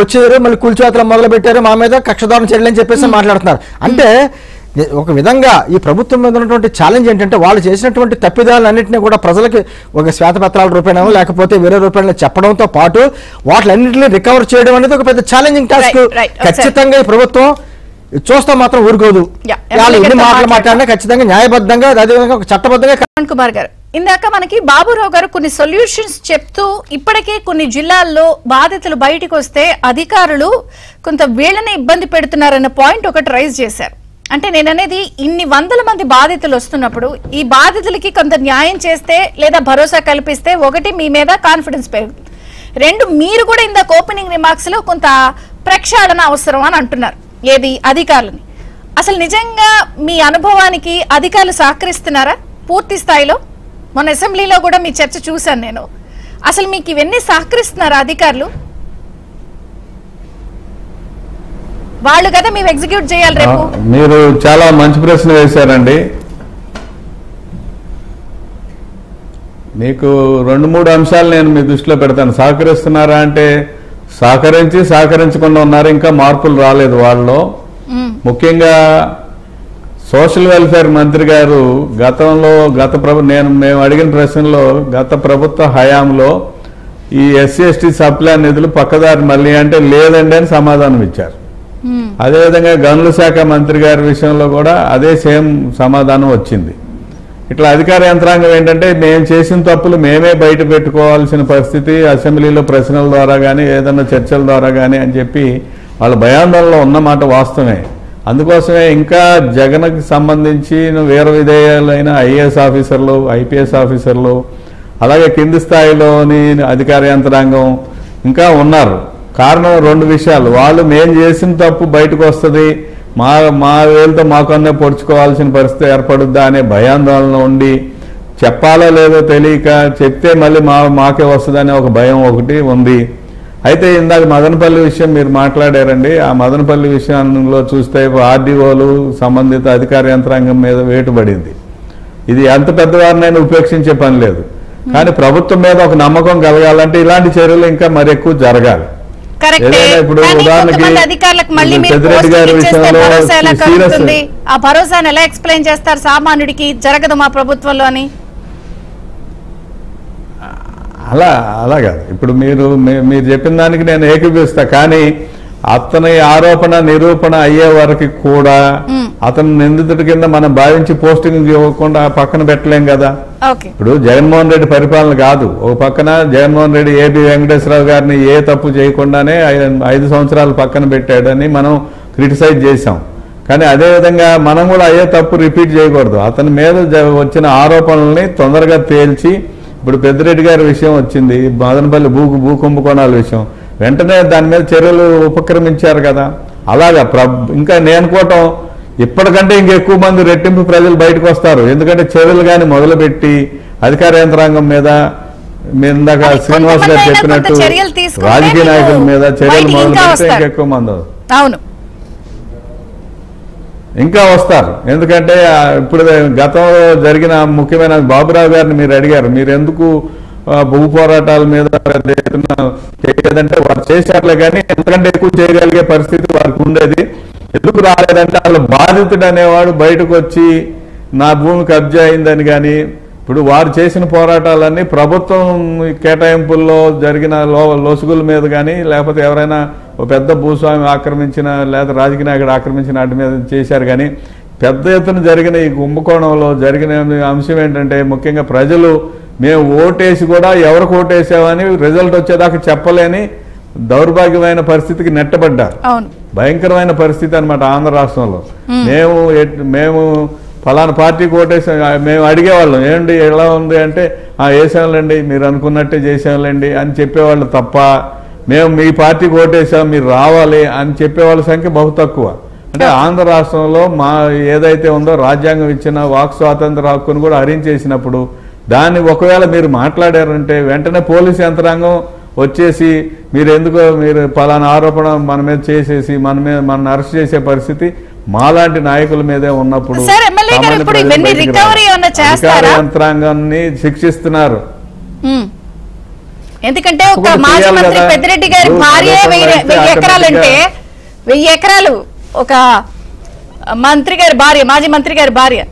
వచ్చేదారు మళ్ళీ కూల్చివేతలు మొదలు పెట్టారు, మా మీద కక్షదారుణ చర్యలు అని చెప్పేసి మాట్లాడుతున్నారు. అంటే ఒక విధంగా ఈ ప్రభుత్వం మీద ఉన్నటువంటి ఛాలెంజ్ ఏంటంటే వాళ్ళు చేసినటువంటి తప్పిదాలన్నింటినీ కూడా ప్రజలకి ఒక శ్వేతపత్రాల రూపాయనో లేకపోతే వేరే రూపాయలు చెప్పడంతో పాటు వాటిలన్నింటినీ రికవర్ చేయడం అనేది ఒక పెద్ద ఛాలెంజింగ్ టాస్క్. ఖచ్చితంగా ఈ ప్రభుత్వం చూస్తాం మాత్రం ఊరుకోదు. వాళ్ళు ఎన్ని మాటలు మాట్లాడినా ఖచ్చితంగా న్యాయబద్ధంగా అదేవిధంగా ఒక చట్టబద్ధంగా. కుమార్ గారు, ఇందాక మనకి బాబురావు గారు కొన్ని సొల్యూషన్స్ చెప్తూ ఇప్పటికే కొన్ని జిల్లాల్లో బాధితులు బయటకు వస్తే అధికారులు కొంత వీళ్ళని ఇబ్బంది పెడుతున్నారన్న పాయింట్ ఒకటి రైజ్ చేశారు. అంటే నేననేది ఇన్ని వందల మంది బాధితులు వస్తున్నప్పుడు ఈ బాధితులకి కొంత న్యాయం చేస్తే లేదా భరోసా కల్పిస్తే ఒకటి మీ మీద కాన్ఫిడెన్స్ పెరుగుతుంది, 2 మీరు కూడా ఇందాక ఓపెనింగ్ రిమార్క్స్ లో కొంత ప్రక్షాళన అవసరం అని అంటున్నారు. ఏది అధికారులని అసలు నిజంగా మీ అనుభవానికి అధికారులు సహకరిస్తున్నారా పూర్తి స్థాయిలో? మొన్న అసెంబ్లీలో కూడా మీ చర్చ చూశాను నేను. అసలు మీకు ఇవన్నీ సహకరిస్తున్నారా అధికారులు? వాళ్ళు కదా మేము ఎగ్జిక్యూట్ చేయాలి రేపు. మీరు చాలా మంచి ప్రశ్న వేశారండి. మీకు 2-3 అంశాలు నేను మీ దృష్టిలో పెడతాను. సహకరిస్తున్నారా అంటే సహకరించకుండా ఉన్నారు, ఇంకా మార్పులు రాలేదు వాళ్ళలో. ముఖ్యంగా సోషల్ వెల్ఫేర్ మంత్రి గారు గతంలో మేము అడిగిన ప్రశ్నలో గత ప్రభుత్వ హయాంలో ఈ ఎస్సీ ఎస్టీ సప్లాన్ నిధులు పక్కదారి మళ్ళీ అంటే లేదండి అని సమాధానం ఇచ్చారు. అదేవిధంగా గనుల శాఖ మంత్రి గారి విషయంలో కూడా అదే సేమ్ సమాధానం వచ్చింది. ఇట్లా అధికార యంత్రాంగం ఏంటంటే మేము చేసిన తప్పులు మేమే బయట పెట్టుకోవాల్సిన పరిస్థితి, అసెంబ్లీలో ప్రశ్నల ద్వారా కానీ ఏదన్నా చర్చల ద్వారా కానీ అని చెప్పి వాళ్ళ భయాందోళనలో ఉన్నమాట వాస్తవమే. అందుకోసమే ఇంకా జగన్కి సంబంధించి వేర విధేయాలైన ఐఏఎస్ ఆఫీసర్లు, ఐపీఎస్ ఆఫీసర్లు, అలాగే కింది స్థాయిలోని అధికార యంత్రాంగం ఇంకా ఉన్నారు. కారణం 2 విషయాలు. వాళ్ళు మేము చేసిన తప్పు బయటకు వస్తుంది, మా వేలతో మాకన్నా పొడుచుకోవాల్సిన పరిస్థితి ఏర్పడుద్దా అనే భయాందోళన ఉండి చెప్పాలో లేదో తెలియక చెప్తే మళ్ళీ మాకే వస్తుందనే ఒక భయం ఒకటి ఉంది. అయితే ఇందాక మదనపల్లి విషయం మీరు మాట్లాడారండి. ఆ మదనపల్లి విషయంలో చూస్తే ఆర్డీఓలు సంబంధిత అధికార యంత్రాంగం మీద వేటుపడింది. ఇది ఎంత పెద్దవారినైనా ఉపేక్షించే పని లేదు. కానీ ప్రభుత్వం మీద ఒక నమ్మకం కలగాలంటే ఇలాంటి చర్యలు ఇంకా మరి ఎక్కువ జరగాలి. ఇప్పుడు ఉదాహరణకి పెద్దిరెడ్డి గారి విషయంలో ఆ భరోసాను ఎలా ఎక్స్ప్లెయిన్ చేస్తారు సామాన్యుడికి, జరగదు మా ప్రభుత్వంలో అని? అలా కాదు. ఇప్పుడు మీరు చెప్పిన దానికి నేను ఏకీపిస్తా. కానీ అతని ఆరోపణ నిరూపణ అయ్యే వరకు కూడా అతను నిందితుడి కింద మనం భావించి పోస్టింగ్ ఇవ్వకుండా పక్కన పెట్టలేం కదా. ఇప్పుడు జగన్మోహన్ రెడ్డి పరిపాలన కాదు. ఒక పక్కన జగన్మోహన్ రెడ్డి ఏపీ వెంకటేశ్వరరావు గారిని ఏ తప్పు చేయకుండానే 5 సంవత్సరాలు పక్కన పెట్టాడని మనం క్రిటిసైజ్ చేశాం. కానీ అదేవిధంగా మనం కూడా అయ్యే తప్పు రిపీట్ చేయకూడదు. అతని మీద వచ్చిన ఆరోపణల్ని తొందరగా తేల్చి ఇప్పుడు పెద్దిరెడ్డి గారి విషయం వచ్చింది, మదనపల్లి భూ కుంభకోణాల విషయం, వెంటనే దాని మీద చర్యలు ఉపక్రమించారు కదా. అలాగా ఇంకా నేను అనుకోవటం ఇప్పటికంటే ఇంకెక్కువ మంది రెట్టింపు ప్రజలు బయటకు వస్తారు. ఎందుకంటే చర్యలు కానీ మొదలుపెట్టి అధికార యంత్రాంగం మీద ఇందాక శ్రీనివాస్ గారు చెప్పినట్టు రాజకీయ నాయకుల మీద చర్యలు మొదలుపెడితే ఇంకెక్కువ మంది ఇంకా వస్తారు. ఎందుకంటే ఇప్పుడు గతంలో జరిగిన ముఖ్యమైన బాబురావు గారిని మీరు అడిగారు, మీరు ఎందుకు భూ పోరాటాల మీద చేయలేదంటే వారు చేశారులే కానీ ఎంతకంటే ఎక్కువ చేయగలిగే పరిస్థితి వారికి ఉండేది. ఎందుకు రాలేదంటే అసలు బాధితుడు అనేవాడు బయటకు వచ్చి నా భూమి కబ్జా అయిందని కానీ, ఇప్పుడు వారు చేసిన పోరాటాలన్నీ ప్రభుత్వం కేటాయింపుల్లో జరిగిన లొసుగుల మీద కానీ, లేకపోతే ఎవరైనా ఒక పెద్ద భూస్వామి ఆక్రమించిన లేదా రాజకీయ నాయకుడు ఆక్రమించిన వాటి మీద చేశారు. కానీ పెద్ద ఎత్తున జరిగిన ఈ కుంభకోణంలో జరిగిన అంశం ఏంటంటే ముఖ్యంగా ప్రజలు మేము ఓటేసి కూడా ఎవరికి ఓటేసామని రిజల్ట్ వచ్చేదాకా చెప్పలేని దౌర్భాగ్యమైన పరిస్థితికి నెట్టబడ్డారు. భయంకరమైన పరిస్థితి అనమాట ఆంధ్ర రాష్ట్రంలో. మేము ఫలానా పార్టీకి ఓటేసాం, మేము అడిగేవాళ్ళం ఏంటి ఎలా ఉంది అంటే వేసాంలేండి మీరు అనుకున్నట్టే చేసాంలేండి అని చెప్పేవాళ్ళు తప్ప, మేము మీ పార్టీకి ఓటేసాం మీరు రావాలి అని చెప్పేవాళ్ళ సంఖ్య బహు తక్కువ. అంటే ఆంధ్ర రాష్ట్రంలో ఏదైతే ఉందో రాజ్యాంగం ఇచ్చిన వాక్ స్వాతంత్ర హక్కును కూడా హరించేసినప్పుడు దాన్ని ఒకవేళ మీరు మాట్లాడారంటే వెంటనే పోలీసు యంత్రాంగం వచ్చేసి మీరు పలానా ఆరోపణ మన మీద చేసేసి మన అరెస్ట్ చేసే పరిస్థితి మాలాంటి నాయకుల మీదే ఉన్నప్పుడు యంత్రాంగాన్ని శిక్షిస్తున్నారు. ఎందుకంటే ఒక మాజీ మంత్రి పెద్దిరెడ్డి గారి భార్య 1000 ఎకరాలంటే 1000 ఎకరాలు ఒక మంత్రి గారి భార్య, మాజీ మంత్రి గారి భార్య.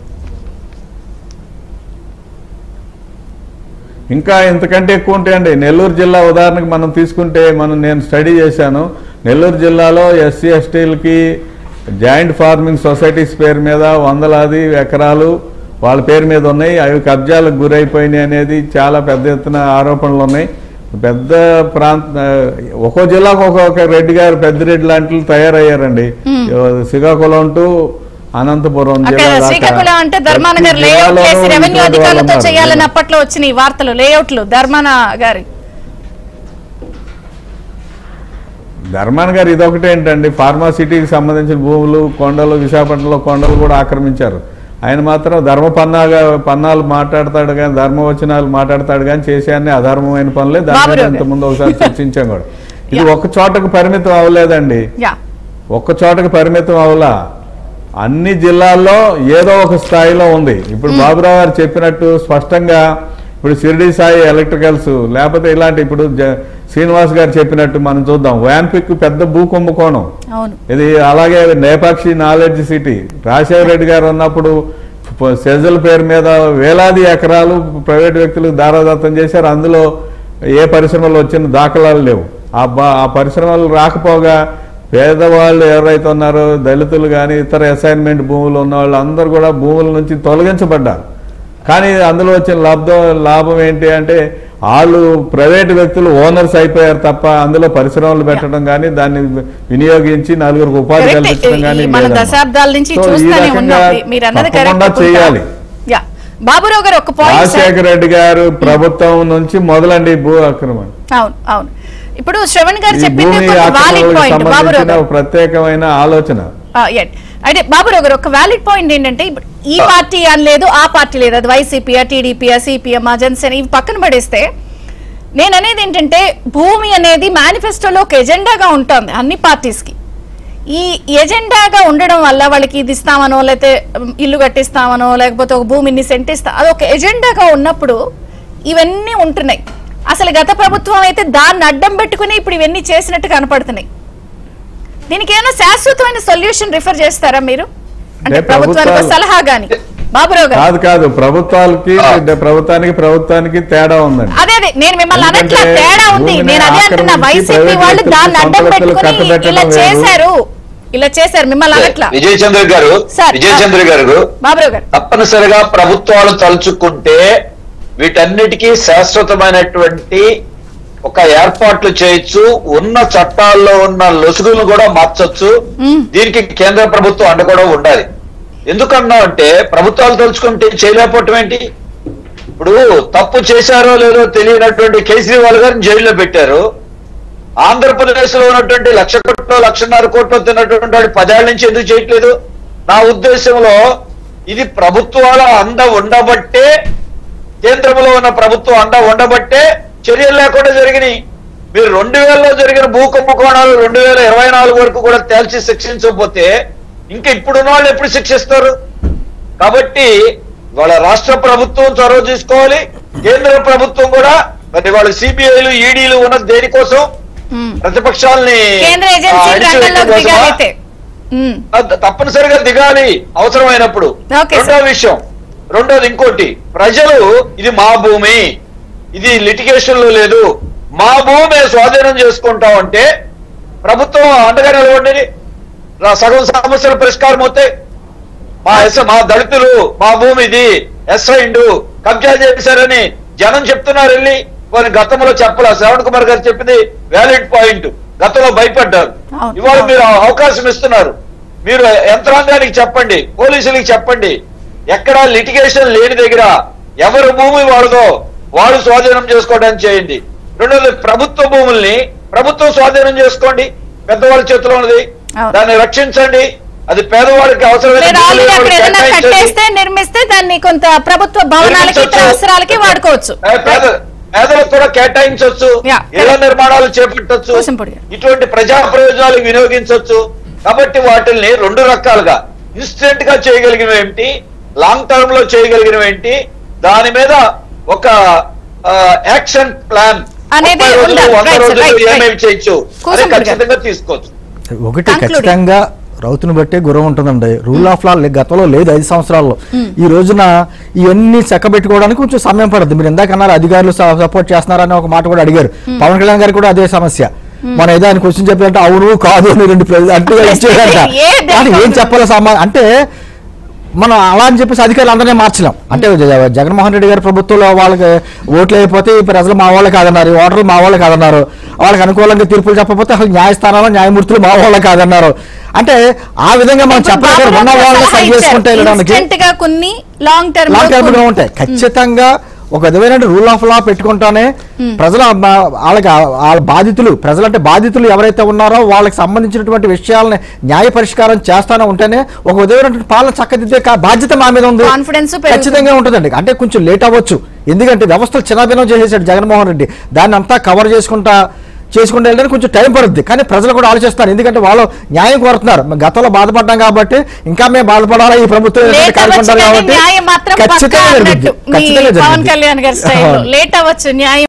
ఇంకా ఇంతకంటే ఎక్కువ ఉంటాయండి. నెల్లూరు జిల్లా ఉదాహరణకు మనం తీసుకుంటే నేను స్టడీ చేశాను. నెల్లూరు జిల్లాలో ఎస్సీ ఎస్టీలకి జాయింట్ ఫార్మింగ్ సొసైటీస్ పేరు మీద వందలాది ఎకరాలు వాళ్ళ పేరు మీద ఉన్నాయి. అవి కబ్జాలకు గురైపోయినాయి అనేది చాలా పెద్ద ఎత్తున ఆరోపణలు ఉన్నాయి. పెద్ద ఒక్కో జిల్లాకు ఒక్కొక్క రెడ్డి గారు పెద్దిరెడ్డి లాంటి తయారయ్యారండి. శ్రీకాకుళం టు అనంతపురం శ్రీకాకుళం అంటే ధర్మాన గారు లేఅవుట్ చేసి రెవెన్యూ అధికారులతో చేయాలని అప్పట్లో వచ్చినాయి వార్తలు. లేఅవుట్లు ధర్మాన గారు ఇదొకటి ఏంటండి, ఫార్మాసిటీకి సంబంధించిన భూములు కొండలు, విశాఖపట్నంలో కొండలు కూడా ఆక్రమించారు. ఆయన మాత్రం పన్నాలు మాట్లాడతాడు కానీ ధర్మవచనాలు మాట్లాడతాడు కానీ చేసేయన్ని అధర్మమైన పనులే. దాని ఇంతకుముందు ఒకసారి చర్చించాం కూడా. ఇది ఒక్క చోటకు పరిమితం అవ్వలేదండి, ఒక్క చోటకు పరిమితం అవ్వలా, అన్ని జిల్లాల్లో ఏదో ఒక స్థాయిలో ఉంది. ఇప్పుడు బాబురావు గారు చెప్పినట్టు స్పష్టంగా ఇప్పుడు షిరిడి సాయి ఎలక్ట్రికల్స్ లేకపోతే ఇలాంటి ఇప్పుడు శ్రీనివాస్ గారు చెప్పినట్టు మనం చూద్దాం. వ్యాన్పిక్ పెద్ద భూ కుంభకోణం ఇది. అలాగే నేపాక్షి నాలెడ్జ్ సిటీ రాజశేఖర రెడ్డి గారు ఉన్నప్పుడు సెజల్ పేరు మీద వేలాది ఎకరాలు ప్రైవేట్ వ్యక్తులకు దారాదత్తం చేశారు. అందులో ఏ పరిశ్రమలు వచ్చిన దాఖలాలు లేవు. ఆ పరిశ్రమలు రాకపోగా పేదవాళ్ళు ఎవరైతే ఉన్నారో దళితులు కానీ ఇతర అసైన్మెంట్ భూములు ఉన్న వాళ్ళు అందరూ కూడా భూముల నుంచి తొలగించబడ్డారు. కానీ అందులో వచ్చిన లాభం ఏంటి అంటే వాళ్ళు ప్రైవేట్ వ్యక్తులు ఓనర్స్ అయిపోయారు తప్ప అందులో పరిశ్రమలు పెట్టడం కానీ దాన్ని వినియోగించి నలుగురికి ఉపాధి కల్పించడం కానీ చేయాలి. రాజశేఖర రెడ్డి గారు ప్రభుత్వం నుంచి మొదలండి భూ ఆక్రమణ. ఇప్పుడు శ్రవణ్ గారు చెప్పిన ప్రత్యేకమైన ఆలోచన. అంటే బాబురావు గారు ఒక వ్యాలిడ్ పాయింట్ ఏంటంటే ఇప్పుడు ఈ పార్టీ అనలేదు ఆ పార్టీ లేదు, అది వైసీపీయా టీడీపీయా సిపిఎం జనసేన ఇవి పక్కన పడేస్తే నేను అనేది ఏంటంటే భూమి అనేది మేనిఫెస్టోలో ఒక ఎజెండాగా ఉంటుంది అన్ని పార్టీస్కి. ఈ ఎజెండాగా ఉండడం వల్ల వాళ్ళకి ఇది ఇస్తామనో లేకపోతే ఇల్లు కట్టిస్తామనో లేకపోతే ఒక భూమిని సెంటిస్తా అది ఒక ఎజెండాగా ఉన్నప్పుడు ఇవన్నీ ఉంటున్నాయి. అసలు గత ప్రభుత్వం అయితే దాన్ని అడ్డం పెట్టుకుని ఇప్పుడు ఇవన్నీ చేసినట్టు కనపడుతున్నాయి. దీనికి ఏమైనా శాశ్వతమైన సొల్యూషన్ రిఫర్ చేస్తారా మీరు? అంటే ప్రభుత్వానికి సలహా గాని బాబురావు గారు. కాదు ప్రభుత్వానికి తేడా ఉందండి. అదే నేను మిమ్మల్ని అనట్లా, తేడా ఉంది. నేను అదే అంటున్నా, వైసీపీ వాళ్ళు దాన్ని అడ్డం పెట్టుకుని ఇలా చేశారు మిమ్మల్ని అనట్లా. విజయచంద్ర గారు బాబురావు గారు తప్పనిసరిగా ప్రభుత్వాలు తలుచుకుంటే వీటన్నిటికీ శాశ్వతమైనటువంటి ఒక ఏర్పాట్లు చేయొచ్చు, ఉన్న చట్టాల్లో ఉన్న లొసుగులను కూడా మార్చొచ్చు. దీనికి కేంద్ర ప్రభుత్వం అండ కూడా ఉండాలి. ఎందుకన్నా అంటే ప్రభుత్వాలు తలుచుకుంటే చేయలేకపోవటం ఏంటి? ఇప్పుడు తప్పు చేశారో లేదో తెలియనటువంటి కేజ్రీవాల్ గారిని జైల్లో పెట్టారు. ఆంధ్రప్రదేశ్ లో ఉన్నటువంటి 1,00,000 కోట్లు 1,50,000 కోట్లు తిన్నటువంటి వాడు 10 ఏళ్ల నుంచి ఎందుకు చేయట్లేదు? నా ఉద్దేశంలో ఇది ప్రభుత్వాల అండ ఉండబట్టే, కేంద్రంలో ఉన్న ప్రభుత్వం అండ ఉండబట్టే చర్యలు లేకుండా జరిగినాయి. మీరు 2000లో జరిగిన భూ కుంభకోణాలు 2024 వరకు కూడా తేల్చి శిక్షించకపోతే ఇంకా ఇప్పుడున్న వాళ్ళు ఎప్పుడు శిక్షిస్తారు? కాబట్టి వాళ్ళ రాష్ట్ర ప్రభుత్వం చొరవ తీసుకోవాలి, కేంద్ర ప్రభుత్వం కూడా. మరి వాళ్ళ సిబిఐలు ఈడీలు ఉన్న దేనికోసం? ప్రతిపక్షాలని తప్పనిసరిగా దిగాలి అవసరమైనప్పుడు. రెండోది ఇంకోటి, ప్రజలు ఇది మా భూమి, ఇది లిటిగేషన్ లో లేదు, మా భూమి స్వాధీనం చేసుకుంటామంటే ప్రభుత్వం అండగా నిలబడి సగం సమస్యల పరిష్కారం అవుతాయి. మా దళితులు మా భూమి ఇది ఎస్ఐండు కబ్జా చేశారని జనం చెప్తున్నారు. వెళ్ళి కొన్ని గతంలో చెప్పలే. శ్రవణ్ కుమార్ గారు చెప్పింది వ్యాలిడ్ పాయింట్. గతంలో భయపడ్డారు, ఇవాళ మీరు అవకాశం ఇస్తున్నారు. మీరు యంత్రాంగానికి చెప్పండి, పోలీసులకి చెప్పండి, ఎక్కడా లిటిగేషన్ లేని దగ్గర ఎవరు భూమి వాళ్ళదో వాళ్ళు స్వాధీనం చేసుకోవడానికి చేయండి. రెండోది, ప్రభుత్వ భూముల్ని ప్రభుత్వం స్వాధీనం చేసుకోండి, పెద్దవాళ్ళ చేతిలో ఉన్నది, దాన్ని రక్షించండి. అది పేదవాళ్ళకి అవసరమైన నిర్మిస్తే దాన్ని కొంత ప్రభుత్వ భవనాలకి అవసరాలకి వాడుకోవచ్చు, పేదలకు కూడా కేటాయించవచ్చు, ఇళ్ల నిర్మాణాలు చేపట్టొచ్చు, ఇటువంటి ప్రజా ప్రయోజనాలు వినియోగించవచ్చు. కాబట్టి వాటిల్ని 2 రకాలుగా ఇన్స్టెంట్ గా చేయగలిగినవి ఏంటి, లాంగ్ టర్మ్ లో చేయగలిగినవి ఏంటి, దాని మీద ఒక యాక్షన్ ప్లాన్ ఏమేమి చేయొచ్చు అది ఖచ్చితంగా తీసుకోవచ్చు. ఒకటి ఖచ్చితంగా రౌతుని బట్టే గురం ఉంటుందండి. రూల్ ఆఫ్ లా గతంలో లేదు 5 సంవత్సరాల్లో. ఈ రోజున ఇవన్నీ చక్కబెట్టుకోవడానికి కొంచెం సమయం పడుతుంది. మీరు ఇందాక అన్నారు అధికారులు సపోర్ట్ చేస్తున్నారని ఒక మాట కూడా అడిగారు. పవన్ కళ్యాణ్ గారు కూడా అదే సమస్య. మన ఏదో ఆయన క్వశ్చన్ చెప్పారంటే అవును కాదు అని 2 అంటే ఏం చెప్పాలి అంటే మనం అలా అని చెప్పేసి అధికారులు అందరినీ మార్చలేం. అంటే జగన్మోహన్ రెడ్డి గారి ప్రభుత్వంలో వాళ్ళకి ఓట్లు అయిపోతే ప్రజలు మా వాళ్ళు కాదన్నారు, ఓటర్లు మా వాళ్ళు కాదన్నారు, వాళ్ళకి అనుకూలంగా తీర్పులు చెప్పకపోతే అసలు న్యాయస్థానాల్లో న్యాయమూర్తులు మా వాళ్ళు కాదన్నారు. అంటే ఆ విధంగా మనం చెప్పలేక ఉన్న వాళ్ళని సరి చేసుకుంటే కొన్ని లాంగ్ టర్మ్ గా ఉంటాయి. ఖచ్చితంగా ఒక విధమైన రూల్ ఆఫ్ లా పెట్టుకుంటానే ప్రజల వాళ్ళ బాధితులు, ప్రజలంటే బాధితులు ఎవరైతే ఉన్నారో వాళ్ళకి సంబంధించినటువంటి విషయాలని న్యాయ పరిష్కారం చేస్తానే ఉంటేనే ఒక విధమైన పాలన చక్కదిద్దే బాధ్యత మా మీద ఉంది, ఖచ్చితంగా ఉంటుందండి. అంటే కొంచెం లేట్ అవ్వచ్చు, ఎందుకంటే వ్యవస్థలు చిన్నభిన్నం చేసేసాడు జగన్మోహన్ రెడ్డి. దాన్ని అంతా కవర్ చేసుకుంటూ వెళ్ళడానికి కొంచెం టైం పడుతుంది. కానీ ప్రజలు కూడా ఆలోచిస్తారు, ఎందుకంటే వాళ్ళు న్యాయం కోరుతున్నారు. గతంలో బాధపడ్డాం కాబట్టి ఇంకా మేము బాధపడాలా ఈ ప్రభుత్వం కాబట్టి ఖచ్చితంగా పవన్ కళ్యాణ్ గారి స్టైల్ లేట్ అవ్వచ్చు న్యాయం.